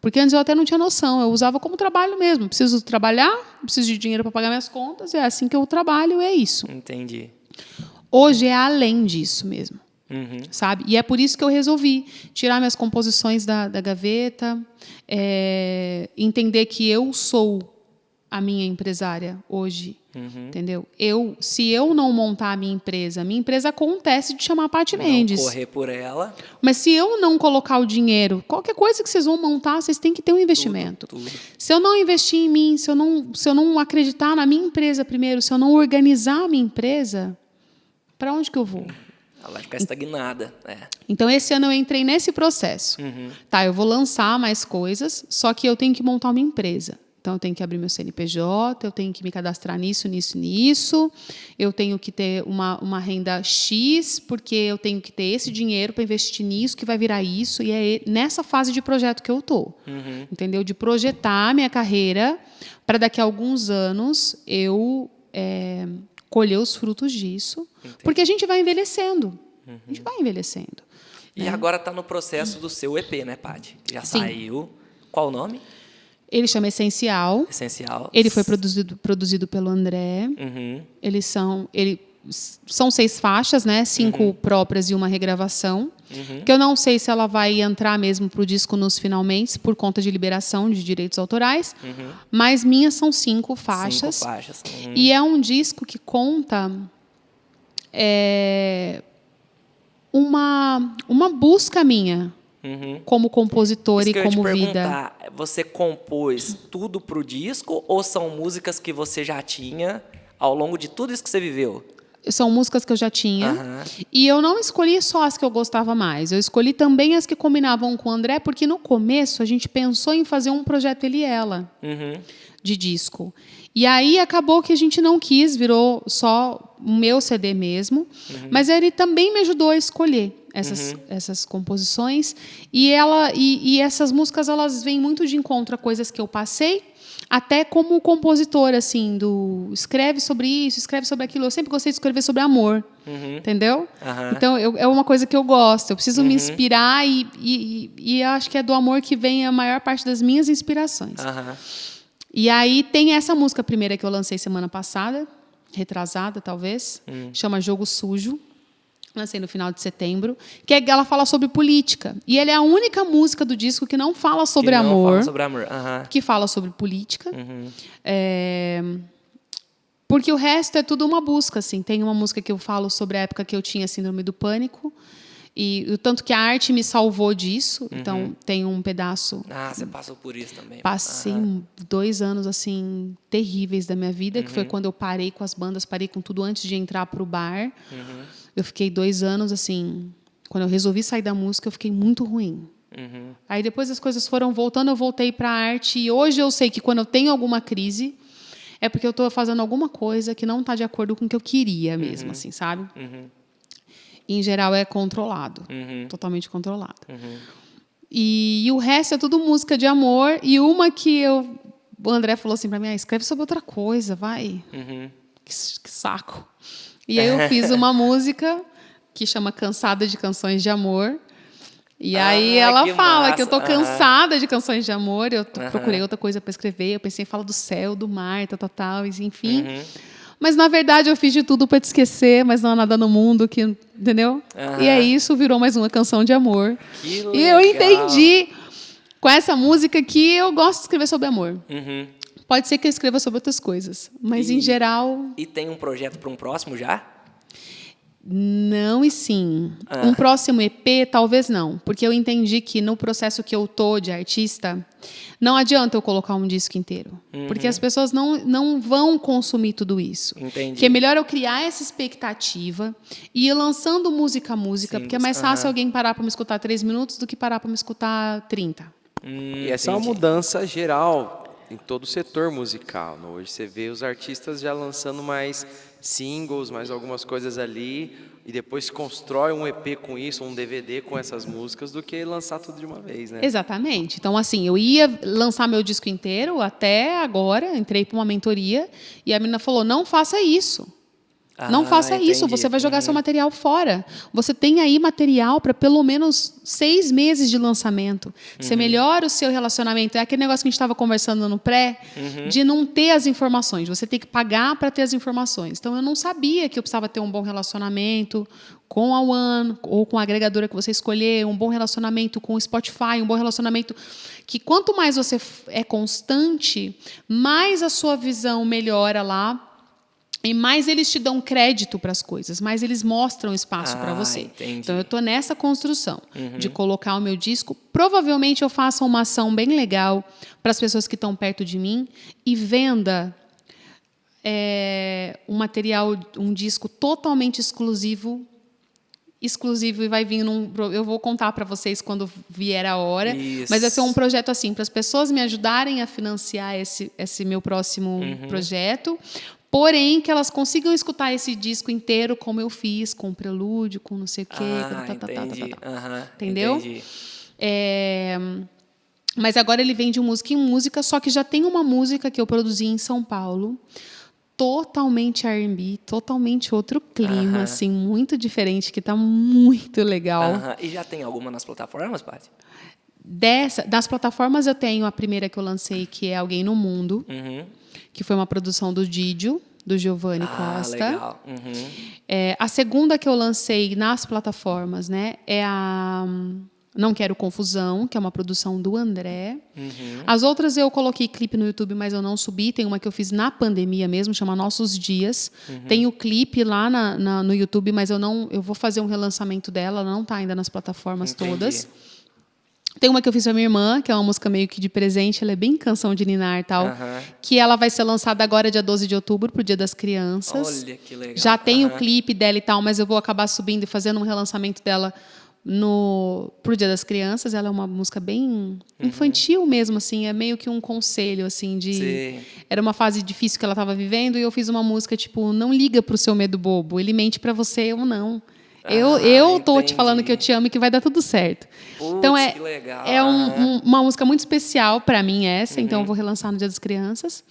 Porque antes eu até não tinha noção, eu usava como trabalho mesmo. Preciso trabalhar, preciso de dinheiro para pagar minhas contas, é assim que eu trabalho, é isso. Entendi. Hoje é além disso mesmo, sabe? E é por isso que eu resolvi tirar minhas composições da gaveta, entender que eu sou a minha empresária hoje, entendeu? Se eu não montar a minha empresa acontece de chamar a Paty Mendes. Correr por ela. Mas se eu não colocar o dinheiro, qualquer coisa que vocês vão montar, vocês têm que ter um investimento. Tudo. Se eu não investir em mim, se eu não acreditar na minha empresa primeiro, se eu não organizar a minha empresa, para onde que eu vou? Ela vai ficar estagnada. Então, esse ano eu entrei nesse processo. Tá, eu vou lançar mais coisas, só que eu tenho que montar uma empresa. Então, eu tenho que abrir meu CNPJ, eu tenho que me cadastrar nisso. Eu tenho que ter uma renda X, porque eu tenho que ter esse dinheiro para investir nisso, que vai virar isso. E é nessa fase de projeto que eu estou. Entendeu? De projetar a minha carreira para daqui a alguns anos eu colher os frutos disso. Entendi. Porque a gente vai envelhecendo. A gente vai envelhecendo. E agora está no processo do seu EP, né, Paty? Já Sim. saiu. Qual o nome? Ele chama Essencial. Essencial. Ele foi produzido pelo André. Eles são 6 faixas, né? 5 próprias e uma regravação. Que eu não sei se ela vai entrar mesmo para o disco nos finalmente, por conta de liberação de direitos autorais. Mas minhas são 5 faixas. 5 faixas. E é um disco que conta uma busca minha. Como compositor e como vida. Você compôs tudo para o disco ou são músicas que você já tinha ao longo de tudo isso que você viveu? São músicas que eu já tinha. E eu não escolhi só as que eu gostava mais. Eu escolhi também as que combinavam com o André, porque no começo a gente pensou em fazer um projeto ele e ela de disco. E aí acabou que a gente não quis, virou só o meu CD mesmo. Mas ele também me ajudou a escolher essas composições. E essas músicas, elas vêm muito de encontro a coisas que eu passei, até como compositor, assim, escreve sobre isso, escreve sobre aquilo. Eu sempre gostei de escrever sobre amor, entendeu? Então, é uma coisa que eu gosto. Eu preciso me inspirar e eu acho que é do amor que vem a maior parte das minhas inspirações. E aí tem essa música primeira que eu lancei semana passada, retrasada, talvez, chama Jogo Sujo. Lancei no final de setembro, que ela fala sobre política. E ela é a única música do disco que não fala sobre amor. Fala sobre amor. Que fala sobre política. Porque o resto é tudo uma busca, assim. Tem uma música que eu falo sobre a época que eu tinha síndrome do pânico. E o tanto que a arte me salvou disso. Então, tem um pedaço... você passou por isso também. Passei 2 anos, assim, terríveis da minha vida, que foi quando eu parei com as bandas, parei com tudo antes de entrar para o bar. Eu fiquei 2 anos, assim... Quando eu resolvi sair da música, eu fiquei muito ruim. Aí, depois as coisas foram voltando, eu voltei para a arte. E hoje eu sei que quando eu tenho alguma crise, é porque eu estou fazendo alguma coisa que não está de acordo com o que eu queria mesmo, assim, sabe? E, em geral, é controlado. Totalmente controlado. E o resto é tudo música de amor. E uma que o André falou assim para mim, escreve sobre outra coisa, vai. Que saco. E aí eu fiz uma música que chama Cansada de Canções de Amor. E aí ela fala massa. que eu tô cansada de canções de amor. Eu procurei outra coisa para escrever. Eu pensei, fala do céu, do mar, tal, enfim. Mas, na verdade, eu fiz de tudo para te esquecer, mas não há nada no mundo que... Entendeu? E é isso, virou mais uma canção de amor. Que legal. E eu entendi com essa música que eu gosto de escrever sobre amor. Pode ser que eu escreva sobre outras coisas, mas, em geral... E tem um projeto para um próximo já? Não e sim. Um próximo EP, talvez não. Porque eu entendi que no processo que eu tô de artista, não adianta eu colocar um disco inteiro. Porque as pessoas não vão consumir tudo isso. Entendi. Que é melhor eu criar essa expectativa e ir lançando música a música, porque é mais fácil alguém parar para me escutar 3 minutos do que parar para me escutar 30. E essa é uma mudança geral em todo o setor musical. Hoje você vê os artistas já lançando mais singles, mais algumas coisas ali, e depois constrói um EP com isso, um DVD com essas músicas, do que lançar tudo de uma vez, né? Exatamente. Então, assim, eu ia lançar meu disco inteiro até agora, entrei para uma mentoria, e a menina falou, não faça isso. Não faça isso, você vai jogar seu material fora. Você tem aí material para pelo menos 6 meses de lançamento. Você melhora o seu relacionamento. É aquele negócio que a gente estava conversando no pré, de não ter as informações. Você tem que pagar para ter as informações. Então, eu não sabia que eu precisava ter um bom relacionamento com a One, ou com a agregadora que você escolher, um bom relacionamento com o Spotify, um bom relacionamento que quanto mais você é constante, mais a sua visão melhora lá. E mais eles te dão crédito para as coisas, mais eles mostram espaço para você. Entendi. Então, eu estou nessa construção de colocar o meu disco. Provavelmente eu faça uma ação bem legal para as pessoas que estão perto de mim e venda um material, um disco totalmente exclusivo e vai vir eu vou contar para vocês quando vier a hora. Isso. Mas vai ser um projeto assim, para as pessoas me ajudarem a financiar esse meu próximo projeto. Porém, que elas consigam escutar esse disco inteiro, como eu fiz, com o prelúdio, com não sei o quê. Entendi. Entendeu? Entendi. Mas agora ele vem de música em música, só que já tem uma música que eu produzi em São Paulo, totalmente R&B, totalmente outro clima, assim, muito diferente, que está muito legal. E já tem alguma nas plataformas, Paty? Das plataformas eu tenho a primeira que eu lancei, que é Alguém no Mundo, que foi uma produção do Didio, do Giovanni Costa. Legal. A segunda que eu lancei nas plataformas, né, é a Não Quero Confusão, que é uma produção do André. As outras eu coloquei clipe no YouTube, mas eu não subi. Tem uma que eu fiz na pandemia mesmo, chama Nossos Dias. Tem o clipe lá no YouTube, mas eu vou fazer um relançamento dela, ela não está ainda nas plataformas todas. Tem uma que eu fiz pra minha irmã, que é uma música meio que de presente, ela é bem canção de ninar e tal, que ela vai ser lançada agora, dia 12 de outubro, pro Dia das Crianças. Olha, que legal. Já tem o clipe dela e tal, mas eu vou acabar subindo e fazendo um relançamento dela pro Dia das Crianças. Ela é uma música bem infantil mesmo, assim, é meio que um conselho, assim, Era uma fase difícil que ela estava vivendo, e eu fiz uma música, tipo, não liga pro seu medo bobo, ele mente pra você ou não. Eu tô te falando que eu te amo e que vai dar tudo certo. Putz, então que legal. é uma música muito especial para mim essa, então eu vou relançar no Dia das Crianças.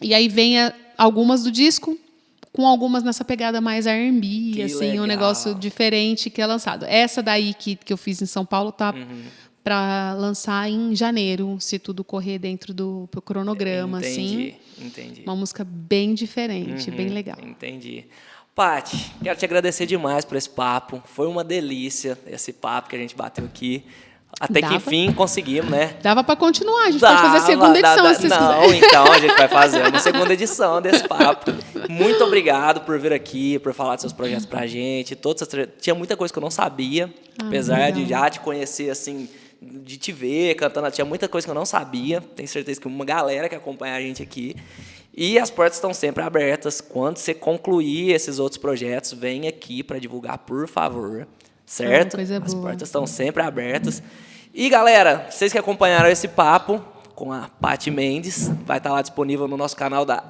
E aí vem algumas do disco, com algumas nessa pegada mais R&B, assim, legal. um negócio diferente que é lançado. Essa daí que eu fiz em São Paulo tá para lançar em janeiro, se tudo correr dentro do cronograma, assim. Entendi. Uma música bem diferente, bem legal. Entendi. Paty, quero te agradecer demais por esse papo. Foi uma delícia esse papo que a gente bateu aqui. Até que enfim conseguimos, né? Dava para continuar, a gente pode fazer a segunda edição, se vocês quiserem. Então a gente vai fazer uma segunda edição desse papo. Muito obrigado por vir aqui, por falar dos seus projetos pra gente. Tinha muita coisa que eu não sabia, apesar de já te conhecer assim, de te ver cantando, tinha muita coisa que eu não sabia. Tenho certeza que uma galera que acompanha a gente aqui. E as portas estão sempre abertas. Quando você concluir esses outros projetos, vem aqui para divulgar, por favor. Certo? Coisa as boa. portas estão sempre abertas. E, galera, vocês que acompanharam esse papo com a Paty Mendes, vai estar lá disponível no nosso canal da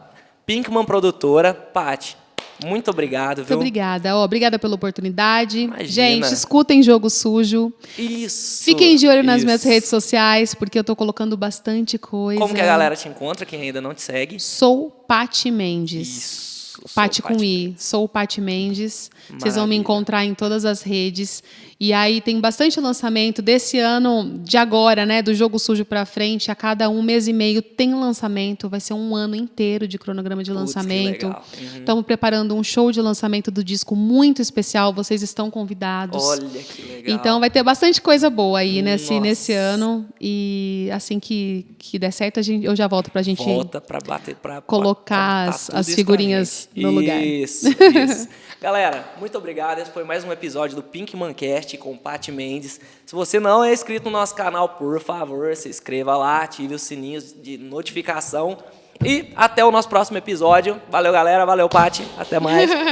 Pinkman Produtora. Paty, muito obrigado, Muito viu? obrigada. Obrigada pela oportunidade. Imagina. Gente, escutem Jogo Sujo. Isso. Fiquem de olho nas isso. minhas redes sociais, porque eu estou colocando bastante coisa. Como que a galera te encontra, quem ainda não te segue? Sou Paty Mendes. Isso. Paty com I. Sou Paty Mendes. Vocês vão me Maravilha. encontrar em todas as redes. E aí tem bastante lançamento desse ano, de agora, né, do Jogo Sujo para frente, a cada 1 mês e meio tem lançamento, vai ser um ano inteiro de cronograma de lançamento. Estamos preparando um show de lançamento do disco muito especial, vocês estão convidados. Olha que legal. Então vai ter bastante coisa boa aí nesse ano, e assim que der certo, eu já volto pra gente colocar as figurinhas no lugar. Isso. Galera, muito obrigado. Esse foi mais um episódio do Pinkmancast com Paty Mendes. Se você não é inscrito no nosso canal, por favor, se inscreva lá, ative os sininhos de notificação. E até o nosso próximo episódio. Valeu, galera. Valeu, Paty. Até mais.